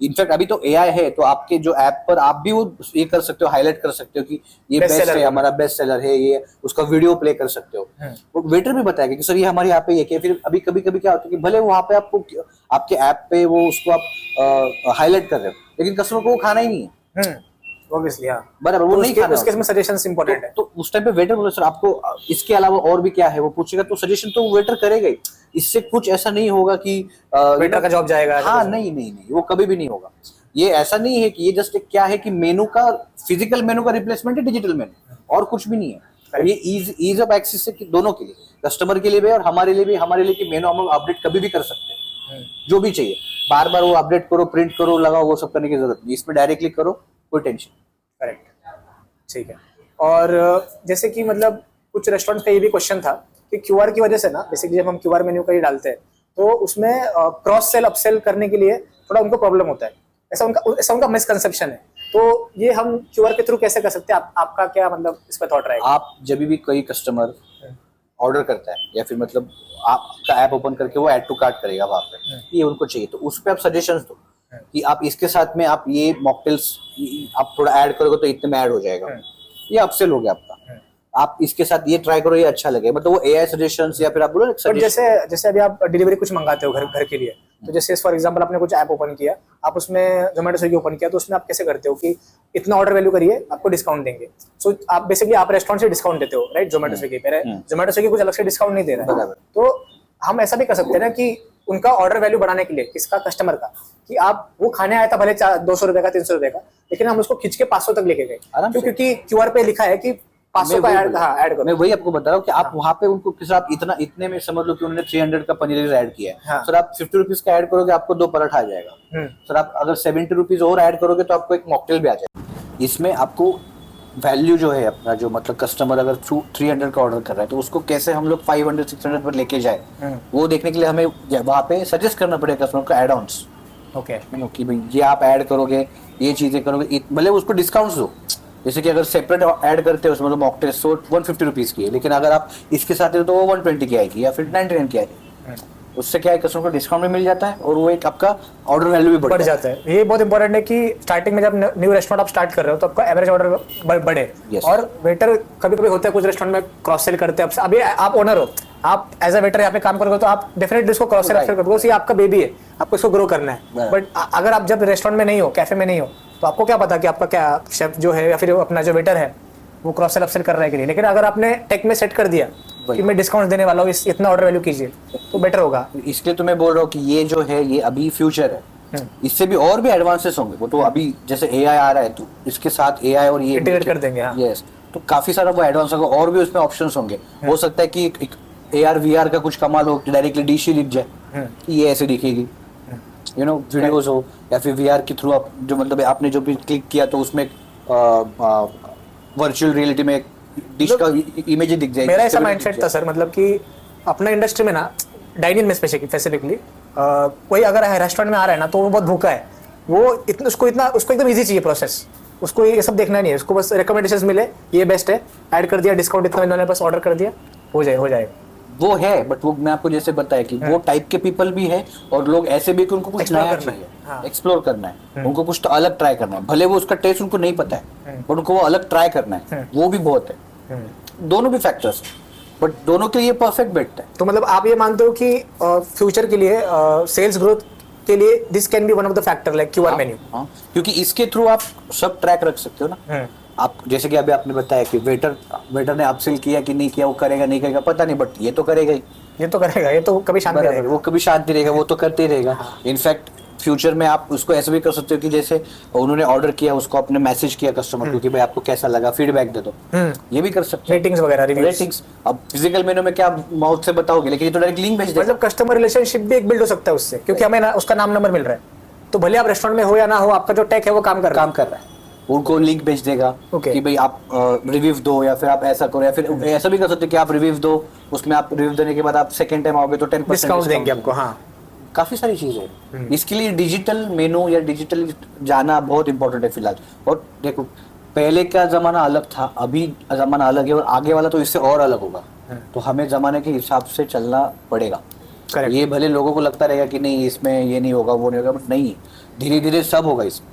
इनफैक्ट अभी तो AI है, तो आपके जो ऐप पर आप भी वो ये कर सकते हो, हाईलाइट कर सकते हो कि ये बेस्ट है, हमारा बेस्ट सेलर है ये, उसका वीडियो प्ले कर सकते हो। वो वेटर भी बताएगा कि सर ये हमारे यहाँ पे ये, फिर अभी कभी कभी क्या होता है कि भले वहाँ पे आपको आपके ऐप पे वो उसको आप हाईलाइट कर रहे हो, लेकिन कस्टमर को वो खाना ही नहीं है, ऑब्वियसली। हाँ, बराबर, वो नहीं खाना, उसके इसमें सजेशंस इंपॉर्टेंट है। तो उस टाइम पे वेटर बोले सर आपको इसके अलावा और भी क्या है, वो पूछेगा तो सजेशन तो वेटर करेगा ही। इससे कुछ ऐसा नहीं होगा कि वेटर का जॉब जाएगा। हाँ, नहीं, वो कभी भी नहीं होगा। ये ऐसा नहीं है कि ये जस्ट एक क्या है कि मेनू का, फिजिकल मेनू का रिप्लेसमेंट है डिजिटल मेनू, और कुछ भी नहीं है। और ये ईज ऑफ एक्सेस है दोनों के लिए, कस्टमर के लिए भी और हमारे लिए भी, हमारे लिए कि मेनू हम अपडेट कभी भी कर सकते हैं, जो भी चाहिए, बार बार वो अपडेट करो, प्रिंट करो, लगाओ, वो सब करने की जरूरत नहीं, इसमें डायरेक्टली करो, कोई टेंशन। करेक्ट। ठीक है। और जैसे कि मतलब कुछ रेस्टोरेंट्स का ये भी क्वेश्चन था कि क्यूआर की वजह से ना, बेसिकली जब हम क्यूआर मेन्यू का ही डालते हैं तो उसमें क्रॉस सेल अपसेल करने के लिए थोड़ा उनको प्रॉब्लम होता है, ऐसा उनका मिसकंसेप्शन है। तो ये हम क्यूआर के थ्रू कैसे कर सकते हैं? आपका क्या मतलब इस पर थॉट रहेगा? आप जब भी कोई कस्टमर ऑर्डर करता है या फिर मतलब आपका ऐप ओपन करके वो ऐड टू कार्ट करेगा वहाँ पे, ये उनको चाहिए, तो उस पर आप सजेशंस दो कि आप इसके साथ में आप ये मॉकटेल्स आप थोड़ा ऐड करोगे तो इतने में ऐड हो जाएगा, ये अपसेल हो गया आपका। आप इसके साथ ये ट्राई करो, ये अच्छा लगे, मतलब वो एआई सजेशंस या फिर आप बोलो बट जैसे अभी आप डिलीवरी कुछ मंगाते हो घर के लिए, तो जैसे फॉर एग्जांपल आपने कुछ ऐप ओपन किया, आप उसमें जोमेटो स्विगी ओपन किया, तो उसमें आप कैसे करते हो कि इतना ऑर्डर वैल्यू करिए आपको डिस्काउंट देंगे। सो आप बेसिकली आप रेस्टोरेंट से डिस्काउंट देते हो, राइट? जोमेटो स्विगी पे जोमेटो स्विगी कुछ अलग से डिस्काउंट नहीं दे रहा है। तो हम ऐसा भी कर सकते हैं ना कि उनका ऑर्डर वैल्यू बढ़ाने के लिए, किसका, कस्टमर का, कि आप वो खाने आया था भले 200 रुपए का 300 रुपए का, लेकिन हम उसको खींच के 500 तक लेके गए, क्योंकि क्यूआर पे लिखा है कि 500 का ऐड करो। मैं वही आपको बता रहा हूँ कि आप वहाँ पे उनको किस आप इतने में समझ लो कि उन्होंने 300 का पनीर ऐड किया है, सर आप 50 रुपीज का ऐड करोगे आपको 2 पराठा आ जाएगा। सर आप अगर 70 रुपीज और ऐड करोगे तो आपको एक मॉकटेल भी आ जाएगा। इसमें आपको वैल्यू जो है अपना, जो मतलब कस्टमर अगर 300 का ऑर्डर कर रहा है तो उसको कैसे हम लोग 500-600 पर लेके जाए, वो देखने के लिए हमें वहाँ पे सजेस्ट करना पड़ेगा कस्टमर को एड ऑन्स। ओके, कि भाई ये आप ऐड करोगे, ये चीजें करोगे, भले उसको डिस्काउंट्स दो। जैसे कि अगर सेपरेट ऐड करते हो उसमें तो मॉकटेल 150 रुपीज की है, लेकिन अगर आप इसके साथ तो वो 120 की आएगी या फिर 99 की आएगी। उससे क्या है, कस्टमर को डिस्काउंट भी मिल जाता है और वो एक आपका ऑर्डर वैल्यू भी बढ़ जाता है। ये बहुत इंपॉर्टेंट है कि स्टार्टिंग में जब न्यू रेस्टोरेंट आप स्टार्ट कर रहे हो तो आपका एवरेज ऑर्डर बढ़े। और वेटर कभी कभी होता है कुछ रेस्टोरेंट में क्रॉस सेल करते हैं। अभी आप ओनर हो, आप एज अ वेटर यहाँ पे काम करोगे तो आप डेफिनेटली इसको क्रॉस सेल करोगे, ये आपका बेबी है, आपको इसको ग्रो करना है। बट अगर आप जब रेस्टोरेंट में नहीं हो, कैफे में नहीं हो, तो आपको क्या पता कि आपका क्या शेफ जो है या फिर अपना जो वेटर है वो क्रॉस सेल अपसेल कर रहा है कि नहीं। लेकिन अगर आपने टेक में सेट कर दिया कि मैं डिस्काउंट देने वाला हूँ, इतना ऑर्डर वैल्यू कीजिए, तो बेटर होगा। इसलिए तो मैं बोल रहा हूँ कि ये जो है ये अभी फ्यूचर है, इससे भी और भी एडवांसेस होंगे। वो तो अभी जैसे एआई आ रहा है तो इसके साथ एआई और ये इंटीग्रेट कर देंगे। यस, तो काफी सारा वो एडवांस होगा और भी उसमें ऑप्शंस होंगे। हो सकता है कि AR VR का कुछ कमाल हो, डायरेक्टली डिश ही दिख जाए कि ये ऐसे दिखेगी, यू नो, वीडियोस हो, या फिर VR के थ्रू आप जो मतलब आपने जो भी क्लिक किया तो उसमें वर्चुअल रियलिटी में डिश का इमेज दिख जाएगी। मेरा ऐसा माइंडसेट था सर, मतलब कि अपना इंडस्ट्री में ना, डाइनिंग में स्पेसिफिकली कोई अगर रेस्टोरेंट में आ रहा है ना तो वो बहुत भूखा है, वो उसको एकदम इजी चाहिए प्रोसेस, उसको ये सब देखना नहीं है, उसको बस रिकमेंडेशंस मिले, ये बेस्ट है, ऐड कर दिया, डिस्काउंट इतना इन्होंने बस ऑर्डर कर दिया, हो जाएगा। वो है, बट वो मैं आपको जैसे बताया कि वो टाइप के पीपल भी है और लोग ऐसे भी कि उनको कुछ नया चाहिए, एक्सप्लोर करना है, उनको कुछ तो अलग ट्राई करना है, भले वो उसका टेस्ट उनको नहीं पता है बट उनको वो अलग ट्राई करना है, वो भी बहुत है। दोनों भी फैक्टर्स, बट दोनों के लिए परफेक्ट बैठता है। तो मतलब आप ये मानते हो कि फ्यूचर के लिए सेल्स ग्रोथ के लिए this can be one of the factor like QR menu, क्योंकि इसके थ्रू आप सब ट्रैक रख सकते हो ना। आप जैसे कि अभी आपने बताया कि वेटर ने अपसेल किया कि नहीं किया, वो करेगा नहीं करेगा पता नहीं, बट ये तो करेगा ही, ये तो कभी शांति रहेगा, वो कभी शांति रहेगा, वो तो करते ही रहेगा। इनफैक्ट फ्यूचर में आप उसको ऐसे भी कर सकते हो कि जैसे उन्होंने ऑर्डर किया, उसको आपने मैसेज किया कस्टमर को कि भाई आपको कैसा लगा, फीडबैक दे दो, ये भी कर सकते हो। रेटिंग्स वगैरह, रेटिंग्स अब फिजिकल मेनू में क्या माउथ से बताओगे, लेकिन ये तो डायरेक्ट लिंक भेज देगा। मतलब कस्टमर रिलेशनशिप भी एक बिल्ड हो सकता है उससे, क्योंकि हमें उसका नाम नंबर मिल रहा है, तो भले आप रेस्टोरेंट में हो या ना हो, आपका जो टेक है वो काम कर रहा है, उनको लिंक भेज देगा कि भाई आप रिव्यू दो, या फिर आप ऐसा करो, या फिर ऐसा भी कर सकते हो कि आप रिव्यू दो, उसमें आप रिव्यू देने के बाद आप सेकंड टाइम आओगे तो 10% डिस्काउंट देंगे आपको। हाँ, काफी सारी चीजें इसके लिए डिजिटल मेनू या डिजिटल जाना बहुत इंपॉर्टेंट है फिलहाल। और देखो पहले का जमाना अलग था, अभी जमाना अलग है, और आगे वाला तो इससे और अलग होगा, तो हमें जमाने के हिसाब से चलना पड़ेगा। ये भले लोगों को लगता रहेगा कि नहीं इसमें ये नहीं होगा वो नहीं होगा, बट नहीं, धीरे धीरे सब होगा इसमें।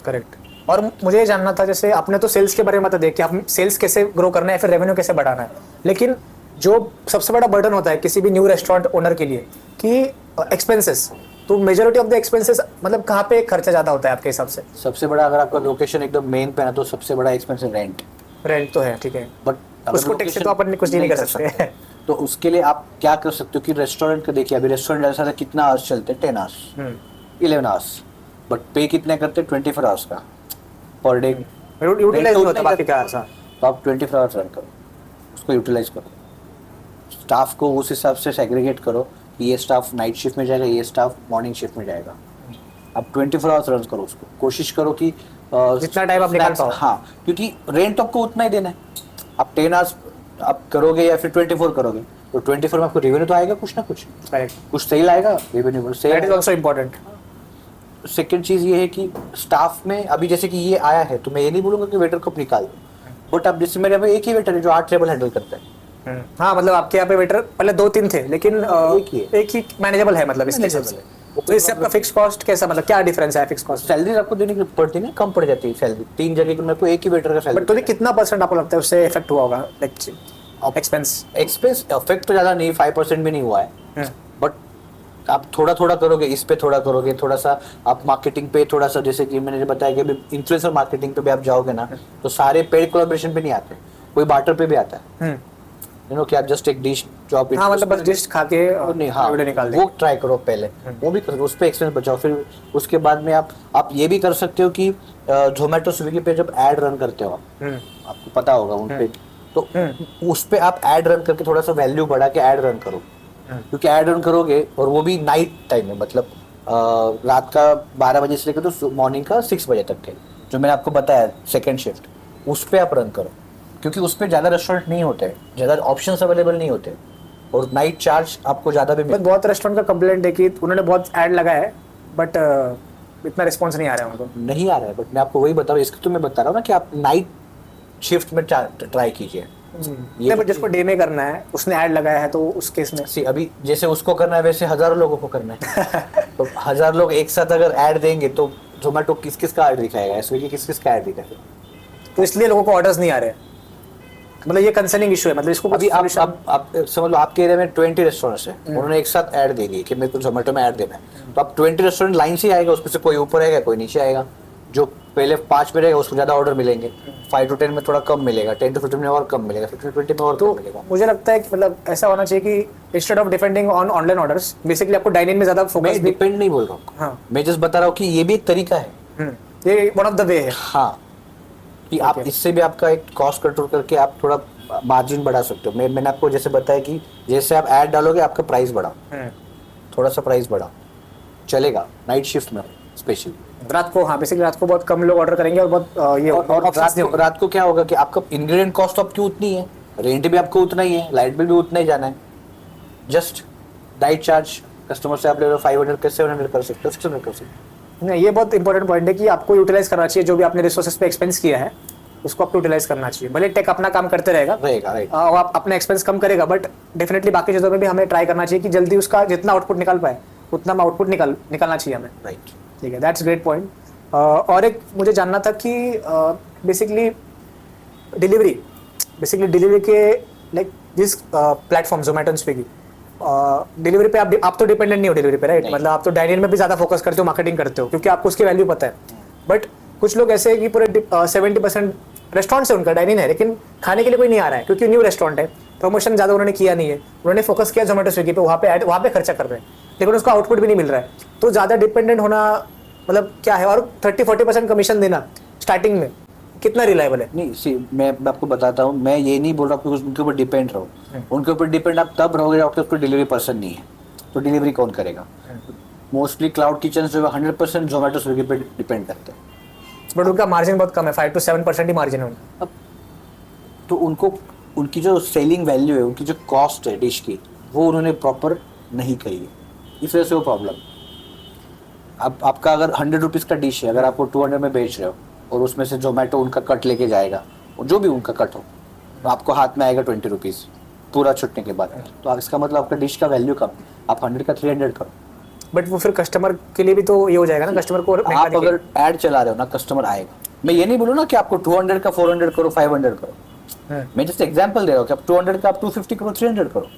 करेक्ट। और मुझे ये जानना था, जैसे आपने तो सेल्स के बारे में बता दिया कि आप सेल्स कैसे ग्रो करना है, फिर रेवेन्यू कैसे बढ़ाना है, लेकिन जो सबसे बड़ा बर्डन होता है किसी भी न्यू रेस्टोरेंट ओनर के लिए कि एक्सपेंसेस, तो मेजॉरिटी ऑफ द एक्सपेंसेस मतलब कहाँ पे खर्चा ज्यादा होता है आपके हिसाब से? सबसे बड़ा, अगर आपका लोकेशन एकदम मेन पे है तो सबसे बड़ा एक्सपेंस है रेंट तो है, ठीक है, बट उसको टैक्स से तो अपन कुछ नहीं कर सकते। तो उसके लिए आप क्या कर सकते हो कि रेस्टोरेंट का देखिए, अभी रेस्टोरेंट ऐसा कितना आवर्स चलते हैं, 10 आवर्स 11 आवर्स, बट पे कितने करते हैं 24 आवर्स का पर डे, यूटिलाइज होता है बाकी का। तो आप 24 आवर्स रन करो, उसको यूटिलाइज करो, स्टाफ को उस हिसाब से सेग्रीगेट करो कि ये स्टाफ नाइट शिफ्ट में जाएगा, ये स्टाफ मॉर्निंग शिफ्ट में जाएगा। आप 24 आवर्स रन करो उसको, कोशिश करो कि जितना टाइम आप निकाल पाओ। हाँ, क्योंकि रेंट तो आपको उतना ही देना है। आप 10 आवर्स आप करोगे या फिर 24 करोगे, तो 24 में आपको रेवेन्यू तो आएगा कुछ ना कुछ, करेक्ट, कुछ सेल आएगा, revenue that is sale. Also important. Second चीज ये है कि स्टाफ में अभी जैसे कि ये आया है तो मैं ये नहीं बोलूंगा कि वेटर को निकाल दो, बट अब जैसे मेरे यहाँ पे एक ही वेटर है जो 8 टेबल हैंडल करता है। हाँ, मतलब आपके यहाँ पे वेटर पहले 2-3 थे, लेकिन एक ही मैनेजेबल है, मतलब इसके हिसाब से। तो इससे आपका फिक्स कॉस्ट कैसा, मतलब क्या डिफरेंस है फिक्स कॉस्ट? सैलरी आपको देने की पड़ती है ना, कम पड़ जाती है सैलरी। 3 जगह की मेरे को एक ही वेटर का सैलरी। बट तो कितना % आपको लगता है उससे इफेक्ट हुआ होगा, लाइक एक्सपेंस इफेक्ट तो ज्यादा नहीं, 5% भी नहीं हुआ है, बट आप थोड़ा थोड़ा करोगे, इस पे थोड़ा करोगे, थोड़ा सा आप मार्केटिंग पे थोड़ा सा, जैसे कि मैंने बताया कि अभी इन्फ्लुएंसर मार्केटिंग पे भी आप जाओगे ना, तो सारे पेड कोलैबोरेशन पे नहीं आते, कोई बार्टर पे भी आता है। यू नो कि आप जस्ट एक डिश जो आप, हाँ, मतलब बस डिश खा के नहीं, हाँ, निकाल दे, वो ट्राई करो पहले, वो भी करो, उस पे एक्सपेंस बचाओ। फिर उसके बाद में आप ये भी कर सकते हो कि जोमेटो स्विगी पे जब ऐड रन करते हो आपको पता होगा उन पे, तो उस पे आप ऐड रन करके थोड़ा सा वैल्यू बढ़ा के ऐड रन करो, क्योंकि ऐड रन करोगे और वो भी नाइट टाइम में, मतलब रात का 12 बजे से लेकर तो मॉर्निंग का 6 बजे तक के, जो मैंने आपको बताया सेकंड शिफ्ट, उस पे आप रन करो, क्योंकि उस पे ज़्यादा रेस्टोरेंट नहीं होते, ज़्यादा ऑप्शंस अवेलेबल नहीं होते, और नाइट चार्ज आपको ज़्यादा भी बट बहुत रेस्टोरेंट का कंप्लेंट है कि उन्होंने बहुत ऐड लगाया है, बट इतना रिस्पॉन्स नहीं आ रहा है उनको। नहीं आ रहा है, बट मैं आपको वही बता रहा हूँ, इसको तो मैं बता रहा हूँ ना कि आप नाइट शिफ्ट में ट्राई कीजिए। ये बट जिसको डे में करना है उसने ऐड लगाया है, तो उस केस में सी अभी जैसे उसको करना है वैसे हजारों लोगों को करना है तो 1000 लोग एक साथ अगर ऐड देंगे तो जोमेटो किस किस का ऐड दिखाएगा, स्विगी किस किस का ऐड दिखाएगा, तो इसलिए लोगों को ऑर्डर्स नहीं आ रहे हैं। मतलब ये कंसर्निंग इशू है, मतलब इसको अभी आप समझ लो आपके एरिया में 20 रेस्टोरेंट्स हैं, उन्होंने एक साथ ऐड दे दी कि मेरे को जोमेटो में ऐड देना है, तो आप 20 रेस्टोरेंट लाइन से आएगा, उसमें से कोई ऊपर आएगा कोई नीचे आएगा, जो पहले 5 में रहेगा उसको ज़्यादा ऑर्डर मिलेंगे, 5 to 10 में थोड़ा कम मिलेगा, 10 to 15 में और कम मिलेगा, 15 to 20 में और तो कम मिलेगा। मुझे लगता है कि मतलब ऐसा होना चाहिए कि instead of depending on online orders, basically आपको डाइनिंग में ज़्यादा फोकस मैं डिपेंड नहीं बोल रहा हूँ, हाँ, मैं जस्ट बता रहा हूँ कि ये भी एक तरीका है, ये वन ऑफ द वे है। हाँ, कि आप इससे भी आपका एक कॉस्ट कंट्रोल करके आप थोड़ा मार्जिन बढ़ा सकते हो। मैंने आपको जैसे बताया कि जैसे आप ऐड डालोगे आपका प्राइस बढ़ाओ, थोड़ा सा प्राइस बढ़ाओ, चलेगा नाइट शिफ्ट में स्पेशली। रात को, हाँ, बेसिकली रात को बहुत कम लोग ऑर्डर करेंगे और बहुत ये और रात को क्या होगा कि आपका इंग्रेडिएंट कॉस्ट तो आपकी उतनी है, रेंट भी आपको उतना ही है, लाइट बिल भी उतना ही जाना है, जस्ट नाइट चार्ज कस्टमर से आप ले लो 500 के 700 कर सकते हो, 600 कर सकते हो। नहीं, ये बहुत इंपॉर्टेंट पॉइंट है कि आपको यूटिलाइज करना चाहिए, जो भी आपने रिसोर्सेज पे एक्सपेंस किया है उसको आपको यूटिलाइज करना चाहिए। भले टेक अपना काम करते रहेगा, और आप अपना एक्सपेंस कम करेगा, बट डेफिनेटली बाकी चीज़ों में भी हमें ट्राई करना चाहिए कि जल्दी उसका जितना आउटपुट निकाल पाए उतना आउटपुट निकालना चाहिए हमें। राइट, ठीक है, दैट्स ग्रेट पॉइंट। और एक मुझे जानना था कि बेसिकली डिलीवरी के like this platform Zomato and Swiggy, delivery पे आप तो डिपेंडेंट नहीं हो डिलीवरी पे, राइट? मतलब आप तो डाइनिंग में भी ज़्यादा फोकस करते हो, मार्केटिंग करते हो, क्योंकि आपको उसकी वैल्यू पता है। बट कुछ लोग ऐसे हैं कि पूरे 70% रेस्टोरेंट से उनका डाइनिंग है, लेकिन खाने के लिए कोई नहीं आ रहा है, क्योंकि न्यू रेस्टोरेंट है, प्रमोशन ज़्यादा उन्होंने किया नहीं है, उन्होंने फोकस किया जोमेटो स्विगी पे, वहाँ पे खर्चा कर रहे हैं, लेकिन उसका आउटपुट भी नहीं मिल रहा है। तो ज़्यादा डिपेंडेंट होना मतलब क्या है, और 30-40% कमीशन देना स्टार्टिंग में कितना रिलायबल है? नहीं, सी मैं आपको बताता हूँ, मैं ये नहीं बोल रहा हूँ कि उनके ऊपर डिपेंड रहो, उनके ऊपर डिपेंड आप तब रहोगे आपके ऊपर डिलीवरी पर्सन नहीं है, तो डिलीवरी कौन करेगा? मोस्टली क्लाउड किचन जो है 100% जोमेटो स्विगी पे डिपेंड करते हैं, बट उनका मार्जिन बहुत कम है, 5 to 7% ही मार्जिन है उनका। अब तो उनको उनकी जो सेलिंग वैल्यू है, उनकी जो कॉस्ट है डिश की, वो उन्होंने प्रॉपर नहीं करी है, इस वजह से वो प्रॉब्लम। अब आपका अगर 100 रुपीज़ का डिश है, अगर आपको 200 में बेच रहे हो और उसमें से जोमेटो उनका कट लेके जाएगा, और जो भी उनका कट हो, तो आपको हाथ में आएगा 20 रुपीज़ पूरा छुटने के बाद, तो इसका मतलब आपका डिश का वैल्यू कम, आप 100 का 300 करो। बट वो फिर कस्टमर के लिए भी तो ये हो जाएगा ना, कस्टमर को आप अगर ऐड चला रहे हो ना, कस्टमर आएगा। मैं ये नहीं बोलूँ ना कि आपको 200 का 400 करो, 500 करो, मैं जस्ट एग्जांपल दे रहा हूँ कि आप 200 का आप 250 करो, 300 करो।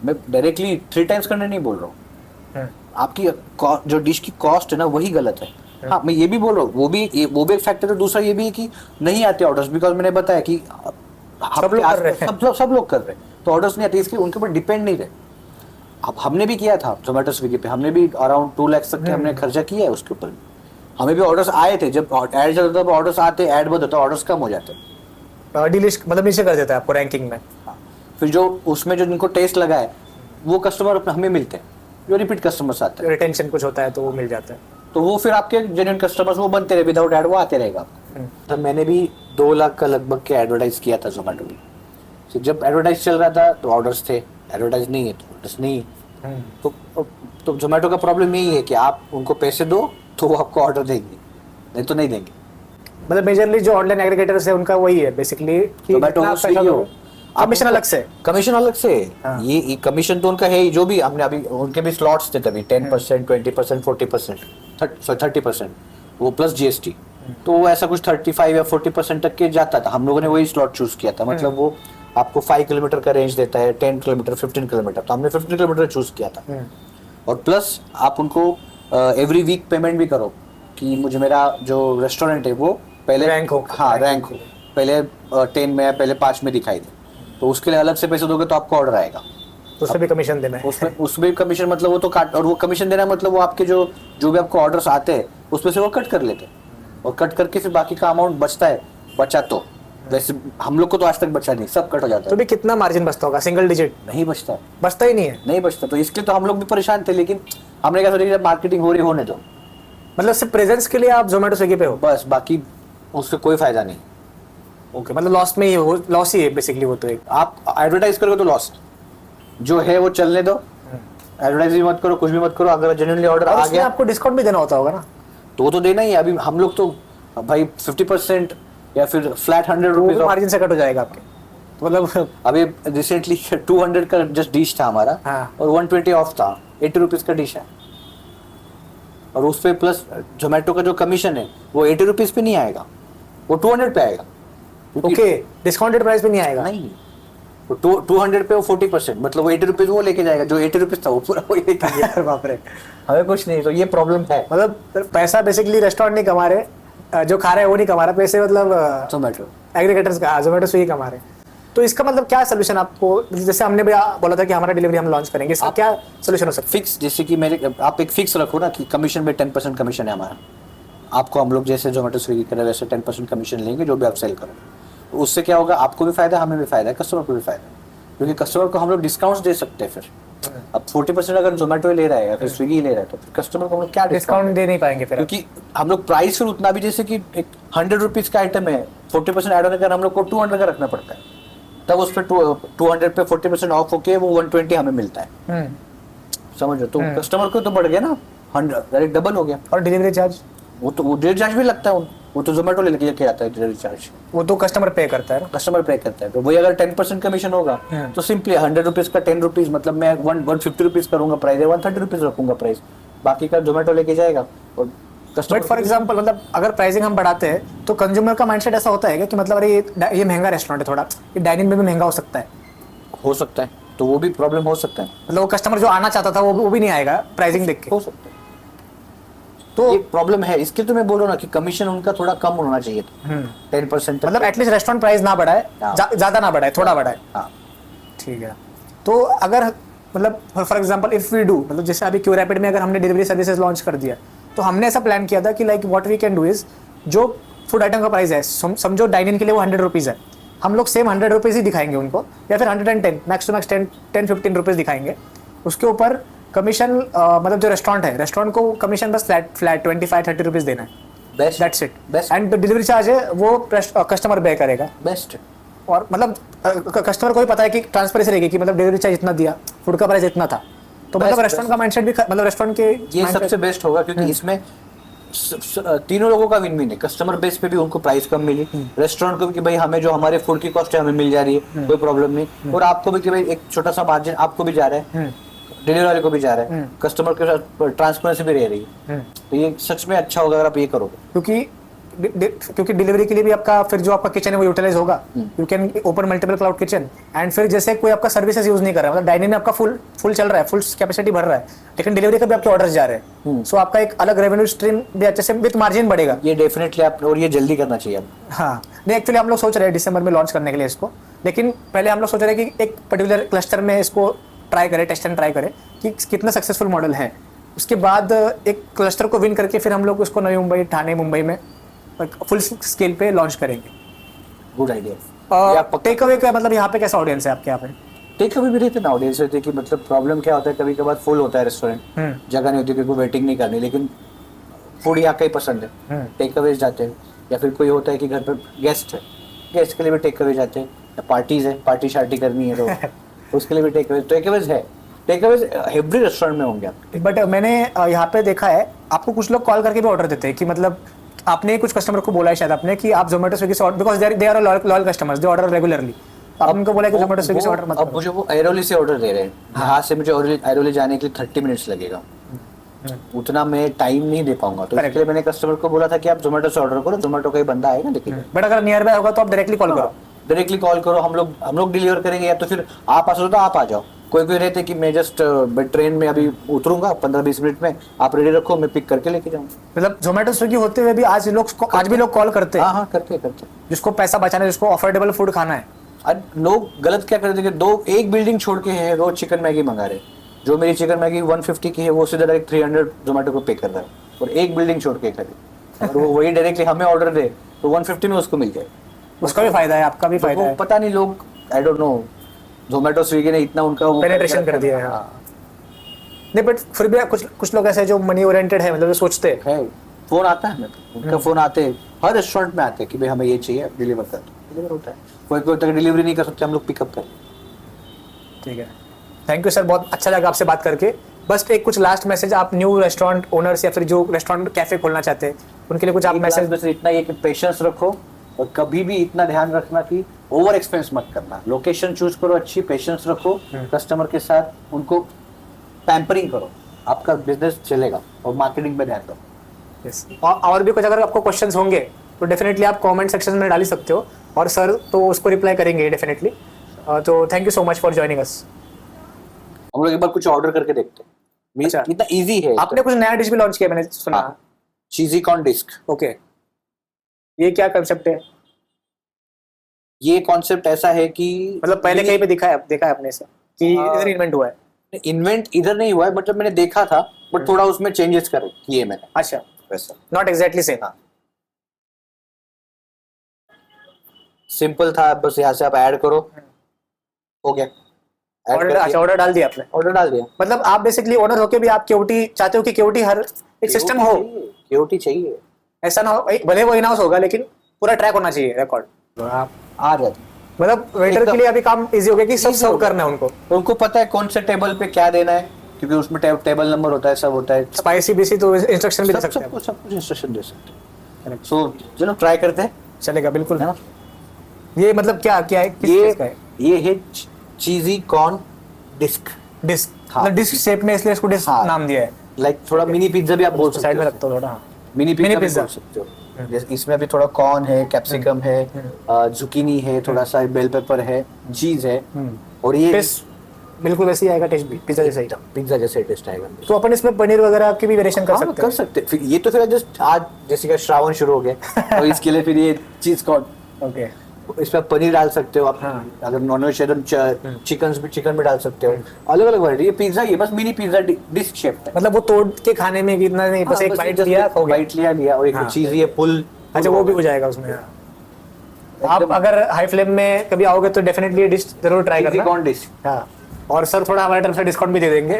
मैं डायरेक्टली 3 टाइम्स करने नहीं बोल रहा हूँ, आपकी जो डिश की कॉस्ट है ना वही गलत है। हाँ, मैं ये भी बोल रहा हूँ, वो भी एक फैक्टर है। दूसरा ये भी है कि नहीं आते ऑर्डर्स, बिकॉज मैंने बताया कि सब लोग कर रहे हैं, तो ऑर्डर्स नहीं आते, इसके उनके ऊपर डिपेंड नहीं रहे। अब हमने भी किया था जोमेटो स्विगी पे, हमने भी अराउंड 2 लाख तक के हमने खर्चा किया है उसके ऊपर, हमें भी ऑर्डर्स आए थे, जब ऐड चलता था ऑर्डर्स आते, ऐड बंद होता ऑर्डर्स कम हो जाते, डिलीट मतलब नीचे कर देता है आपको रैंकिंग में। हाँ, फिर जो उसमें जो जिनको टेस्ट लगा है वो कस्टमर हमें मिलते हैं, जो रिपीट कस्टमर्स आते हैं, रिटेंशन कुछ होता है तो वो मिल जाता है। तो वो फिर आपके जेन्युइन कस्टमर्स वो बनते रहे, विदाउट एड वो आते रहेगा आपको। तो मैंने भी 2 लाख का लगभग के एडवर्टाइज किया था जोमेटो में। तो जब एडवर्टाइज चल रहा था तो ऑर्डर्स थे, एडवर्टाइज नहीं है तो ऑर्डर्स नहीं है। तो जोमेटो का प्रॉब्लम यही है कि आप उनको पैसे दो तो वो आपको ऑर्डर देंगे, नहीं तो नहीं देंगे। मतलब मेजरली जो ऑनलाइन एग्रीगेटर्स है उनका वही है बेसिकली, जोमेटो कमीशन अलग से, कमीशन अलग से। हाँ। ये कमीशन तो उनका है ही, जो भी हमने अभी उनके भी स्लॉट्स थे तभी 10%, 20%, 40%, 30%, वो प्लस जीएसटी। तो वो ऐसा कुछ 35 या 40% तक के जाता था। हम लोगों ने वही स्लॉट चूज किया था, मतलब वो आपको 5 किलोमीटर का रेंज देता है, 10 किलोमीटर, 15 किलोमीटर, तो हमने 15 किलोमीटर चूज किया था। और प्लस आप उनको एवरी वीक पेमेंट भी करो कि मुझे मेरा जो रेस्टोरेंट है वो पहले रैंक हो, हाँ रैंक हो, पहले 10 में या पहले 5 में दिखाई दे, तो उसके लिए अलग से पैसे दोगे तो आपको ऑर्डर आएगा, तो उसमें भी कमीशन देना है। उसमें कमीशन मतलब वो तो काट, और वो कमीशन देना मतलब वो आपके जो भी आपको ऑर्डर्स आते हैं उसमें से वो कट कर लेते हैं, और कट करके फिर बाकी का अमाउंट बचता है। बचा तो वैसे हम लोग को तो आज तक बचा नहीं, सब कट हो जाता है। तो भी कितना मार्जिन बचता होगा? सिंगल डिजिट नहीं बचता, बचता ही नहीं है, नहीं बचता। तो इसके तो हम लोग भी परेशान थे, लेकिन हमने कहा सोचा मार्केटिंग हो रही होने दो, मतलब सिर्फ प्रेजेंस के लिए आप जोमेटो स्विगी पे हो बस, बाकी उससे कोई फायदा नहीं। ओके, मतलब लॉस में ही हो, लॉस ही है बेसिकली वो तो एक। आप एडवर्टाइज करोगे तो लॉस, जो है वो चलने दो, एडवर्टाइज भी मत करो, कुछ भी मत करो। अगर जेन्युइनली ऑर्डर आ गया आपको डिस्काउंट भी देना होता होगा ना, तो वो तो देना ही है। अभी हम लोग तो भाई 50% या फिर फ्लैट 100 रुपीज मार्जिन से कट हो जाएगा आपके, तो मतलब अभी रिसेंटली 200 का जस्ट डिश था हमारा, हाँ। और 120 ऑफ था, 80 रुपीज का डिश है, और उस पे प्लस जोमेटो का जो कमीशन है वो 80 रुपीज पे नहीं आएगा, वो 200 पे आएगा। ओके, डिस्काउंटेड प्राइस पे नहीं आएगा? नहीं, तो 200 पे वो 40%, मतलब वो 80 रुपीज वो लेके जाएगा, जो 80 रुपीज था वो पूरा वो लेके गया। बाप रे, हमें कुछ नहीं, तो ये प्रॉब्लम है। मतलब पैसा बेसिकली रेस्टोरेंट नहीं कमा रहे, जो खा रहे हैं वो नहीं कमा रहा पैसे, मतलब जोमेटो एग्रीगेटर्स का, जोमेटो स्विगी कमा रहे हैं। तो इसका मतलब क्या सोल्यूशन आपको, जैसे हमने भी बोला था कि हमारा डिलीवरी हम लॉन्च करेंगे, इसका क्या सोल्यूशन हो सकता है? फिक्स, जैसे कि मेरे आप एक फिक्स रखो ना कि कमीशन में 10% कमीशन है हमारा, आपको हम लोग जैसे जोमेटो स्विगी करें वैसे 10% कमीशन लेंगे जो भी आप सेल करो। तो उससे क्या होगा, आपको भी फायदा, हमें भी फायदा है, कस्टमर को भी फायदा है, क्योंकि कस्टमर को हम लोग डिस्काउंट्स दे सकते हैं। फिर अब 40% अगर जोमेटो ले रहा है या फिर स्विगी ले रहा है, तो फिर कस्टमर को हम लोग क्या डिस्काउंट दे नहीं पाएंगे फिर, क्योंकि हम लोग प्राइस फिर उतना भी, जैसे कि एक 100 रुपीज का आइटम है, 40% ऐड होने का हम लोग को 200 का रखना पड़ता है, तब उस पर 200 पे 40% ऑफ होके वो 120 हमें मिलता है। समझो, तो कस्टमर को तो बढ़ गया ना, 100 डायरेक्ट डबल हो गया। और डिलीवरी चार्ज, वो डिलीवरी चार्ज भी लगता है, वो तो जोमेटो लेके आता है डिलीवरी चार्ज, वो तो कस्टमर पे करता है ना, कस्टमर पे करता है। तो वही अगर 10% कमीशन होगा तो सिंपली 100 रुपीज का 10 रुपीज, मतलब मैं 150 रुपीज करूंगा प्राइस, 130 रुपीज रखूंगा प्राइस, बाकी का जोमेटो लेके जाएगा। और बट फॉर एग्जांपल, मतलब अगर प्राइसिंग हम बढ़ाते हैं तो कंज्यूमर का माइंडसेट ऐसा होता है कि मतलब अरे ये महंगा रेस्टोरेंट है, थोड़ा ये डाइनिंग में भी महंगा हो सकता है, तो वो भी प्रॉब्लम हो सकता है। मतलब वो कस्टमर जो आना चाहता था वो भी नहीं आएगा प्राइसिंग देख के, हो सकता है, तो ये प्रॉब्लम है। इसके तो मैं बोल रहा हूँ ना कि कमीशन उनका थोड़ा कम होना चाहिए था, 10%, मतलब एटलीस्ट रेस्टोरेंट प्राइस ना बढ़ाए, ज्यादा ना बढ़ाए, थोड़ा बढ़ाए। हाँ, ठीक है। तो अगर मतलब for example if we do, मतलब जैसे अभी क्यू रैपिड में अगर हमने डिलीवरी सर्विसेज लॉन्च कर दिया, तो हमने ऐसा प्लान किया था कि like what we can do is, जो फूड आइटम का प्राइस है, समझो डाइनिंग के लिए वो 100 रुपीज़ है, हम लोग सेम 100 रुपीज़ ही दिखाएंगे उनको, या फिर 110, मैक्स टू मैक्स 10-15 रुपीज़ दिखाएंगे। उसके ऊपर कमीशन, मतलब जो रेस्टोरेंट को कमीशन बस फ्लैट 25-30 रुपीज़ देना है, best, that's it. Best, and delivery charge है वो कस्टमर पे करेगा, बेस्ट। और मतलब कस्टमर को भी पता है कि ट्रांसपेरेंसी रहेगी कि मतलब डिलीवरी चार्ज इतना दिया, फूड का प्राइस इतना था, तो मतलब रेस्टोरेंट का माइंडसेट भी, मतलब रेस्टोरेंट के ये सबसे बेस्ट होगा, क्योंकि इसमें तीनों लोगों का विन विन है। कस्टमर बेस पे भी उनको प्राइस कम मिली, रेस्टोरेंट को भी कि भाई हमें जो हमारे फूड की कॉस्ट है हमें मिल जा रही है, कोई प्रॉब्लम नहीं, और आपको भी कि भाई एक छोटा सा मार्जिन आपको भी जा रहा है, डिलीवरी वाले को भी जा रहा है, कस्टमर के साथ ट्रांसपेरेंसी भी रह रही है। तो ये सच में अच्छा होगा अगर आप ये करोगे, क्योंकि डिलीवरी के लिए भी आपका फिर जो आपका किचन है वो यूटिलाइज होगा, you can open multiple cloud kitchen. And फिर जैसे कोई आपका सर्विसेज यूज नहीं कर रहा है, मतलब डाइनिंग में आपका फुल चल रहा है, फुल कैपेसिटी भर रहा है, लेकिन डिलीवरी के भी आपके ऑर्डर्स जा रहे हैं, सो आपका एक अलग रेवेन्यू स्ट्रीम भी अच्छे से विद मार्जिन बढ़ेगा। ये डेफिनेटली आप, और ये जल्दी करना चाहिए आप। हाँ, नहीं एक्चुअली हम लोग सोच रहे हैं दिसंबर में लॉन्च करने के लिए इसको, लेकिन पहले हम लोग सोच रहे हैं कि एक पर्टिकुलर क्लस्टर में इसको ट्राई करें, टेस्ट एंड ट्राई करें कि कितना सक्सेसफुल मॉडल है। उसके बाद एक क्लस्टर को विन करके फिर हम लोग उसको नई मुंबई, ठाणे, मुंबई में फुल स्केल पे लॉन्च करेंगे। Good idea. टेक अवे का मतलब यहाँ पे कैसा ऑडियंस है आपके यहाँ पे? टेक अवे भी रहते ना ऑडियंस रहती है कि मतलब प्रॉब्लम क्या होता है, कभी कभार फुल होता है रेस्टोरेंट, जगह नहीं होती क्योंकि वेटिंग नहीं करनी, लेकिन फूड यहाँ का ही पसंद है, टेक अवेज जाते हैं, या फिर कोई होता है कि घर पर गेस्ट है, गेस्ट के लिए भी टेक अवे जाते हैं, या पार्टीज है, पार्टी शार्टी करनी है तो उसके लिए भी टेक अवेज है। टेक अवेज एवरी रेस्टोरेंट में होंगे आपके। बट मैंने यहाँ पे देखा है आपको कुछ लोग कॉल करके भी ऑर्डर देते हैं कि मतलब आपने कुछ कस्टमर को बोला है शायद आपने कि आप जोमेटो स्विगी से order, because they are loyal customers, they order regularly, आप उनको बोला कि जोमेटो स्विगी से ऑर्डर मत अब मुझे वो ऐरोली से ऑर्डर दे रहे हैं, यहाँ से मुझे ऐरोली जाने के लिए 30 मिनट्स लगेगा, उतना मैं टाइम नहीं दे पाऊंगा, तो इसलिए मैंने कस्टमर को बोला था कि आप जोमेटो से ऑर्डर करो, जोमेटो का ही बंदा आएगा लेकिन। बट अगर नियर बाय होगा तो आप डायरेक्टली कॉल करो, डायरेक्टली कॉल करो, हम लोग डिलीवर करेंगे, या तो फिर आप आ सकते हो आप आ जाओ। कोई कोई रहते कि मैं जस्ट ट्रेन में अभी उतरूंगा 15-20 मिनट में, आप रेडी रखो, मैं पिक करके लेके जाऊंगा। मतलब जोमेटो स्विगी होते हुए भी आज भी लोग कॉल करते हैं। हाँ करते जिसको पैसा बचाना है, जिसको अफोर्डेबल फूड खाना है। लोग गलत क्या करते हैं कि एक बिल्डिंग छोड़ के है रोज चिकन मैगी मंगा रहे, जो मेरी चिकन मैगी 150 की है वो सीधा डायरेक्ट 300 जोमेटो को पे कर रहा है, और एक बिल्डिंग छोड़ के खरीद, अगर वो वही डायरेक्टली हमें ऑर्डर दे तो 150 में उसको मिल जाए, उसका भी फायदा है, आपका भी फायदा है। पता नहीं लोग, I don't know, Zomato Swiggy ने इतना उनका पेनिट्रेशन कर दिया है। नहीं बट फिर भी कुछ लोग ऐसे जो मनी ओरिएंटेड है, मतलब सोचते हैं, फोन आता है उनका, फोन आते हैं हर रेस्टोरेंट में आते हैं कि भाई हमें ये चाहिए, डिलीवर कर दो, डिलीवर होता है। कोई तक डिलीवरी नहीं कर सकते, हम लोग पिकअप करें। ठीक है, थैंक यू सर, बहुत अच्छा लगा आपसे बात करके। बस एक कुछ लास्ट मैसेज आप न्यू रेस्टोरेंट ओनर्स या फिर जो रेस्टोरेंट कैफे खोलना चाहते हैं उनके लिए कुछ आप मैसेज? बस इतना ही कि पेशेंस रखो, और कभी भी इतना ध्यान रखना कि ओवर एक्सपेंस मत करना, लोकेशन चूज करो अच्छी, पेशेंस रखो कस्टमर के साथ, उनको पैम्परिंग करो, आपका बिजनेस चलेगा, और मार्केटिंग पे ध्यान दो। yes. और भी कुछ अगर आपको क्वेश्चंस होंगे तो डेफिनेटली आप कमेंट सेक्शन में डाल ही सकते हो, और सर तो उसको रिप्लाई करेंगे डेफिनेटली। तो thank you so much for joining us. हम लोग एक बार कुछ ऑर्डर करके देखते हैं, अच्छा, इतना इजी है। आपने कुछ नया डिश भी लॉन्च किया मैंने सुना। चीजी कॉर्न डिस्क। ओके, ये क्या कांसेप्ट है? ये कॉन्सेप्ट ऐसा है कि मतलब पहले कहीं पे देखा है आपने इसे कि इधर इन्वेंट हुआ है? इन्वेंट इधर नहीं हुआ है, मतलब मैंने देखा था, बट थोड़ा उसमें चेंजेस किए मैंने। अच्छा, वैसा नॉट एग्जैक्टली सेम। सिंपल था, बस यहाँ से आप ऐड करो, हो गया। ऑर्डर डाल दिया आपने? ऑर्डर डाल दिया। मतलब आप बेसिकली ओनर होके भी आप केओटी चाहते हो कि केओटी हर एक सिस्टम हो? केओटी चाहिए, ऐसा ना हो भले वो इन हाउस होगा लेकिन पूरा ट्रैक होना चाहिए रिकॉर्ड। आप आ जाते, मतलब वेटर के लिए अभी काम इजी हो गया कि सब सर्व करना है उनको पता है कौन से टेबल पे क्या देना है, क्योंकि उसमें टेबल नंबर होता है, सब होता है। स्पाइसी बीसी तो इंस्ट्रक्शन भी दे सकते हैं, सब कुछ इंस्ट्रक्शन दे सकते हैं। सो चलो ट्राई करते हैं, चलेगा बिल्कुल है ना। ये मतलब क्या क्या है, किस चीज का है? ये है चीजी कॉर्न डिस्क। मतलब डिस्क शेप में, इसलिए इसको डिस्क नाम दिया है। लाइक थोड़ा मिनी पिज्जा भी आप बोल सकते हो, साइड में रखता हूं थोड़ा। मिनी पिज्जा बोल सकते हो। जैसे इसमें अभी थोड़ा कॉर्न है, कैप्सिकम है, जुकीनी है, थोड़ा सा बेल पेपर है, चीज है, और ये बिल्कुल वैसे ही आएगा टेस्ट भी, पिज्जा जैसा ही। पिज्जा जैसे टेस्ट आएगा। तो अपन इसमें पनीर वगैरह की भी वेरिएशन कर सकते हैं? कर सकते हैं। फिर ये तो फिर जस्ट आज जैसे का श्रावण शुरू हो गया तो इसके लिए फिर ये चीज कॉर्न, ओके, इसमें पनीर डाल सकते हो आप। अगर नॉनवेज है तो चिकन भी डाल सकते हो, अलग अलग वैरायटी। ये पिज्जा, ये बस मिनी पिज्जा डिस्क शेप है। मतलब वो तोड़ के खाने में कितना नहीं, बस एक बाइट लिया, बाइट लिया, और एक चीज ये पुल। अच्छा, वो भी हो जाएगा उसमें। आप अगर हाई फ्लेम में कभी आओगे तो डेफिनेटली ये डिश जरूर ट्राई करना। कौन डिश? हाँ, और सर थोड़ा हमारे तरफ से डिस्काउंट भी दे देंगे।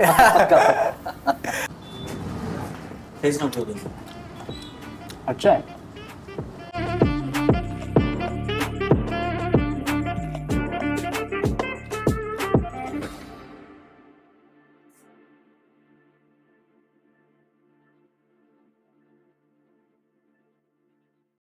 अच्छा है।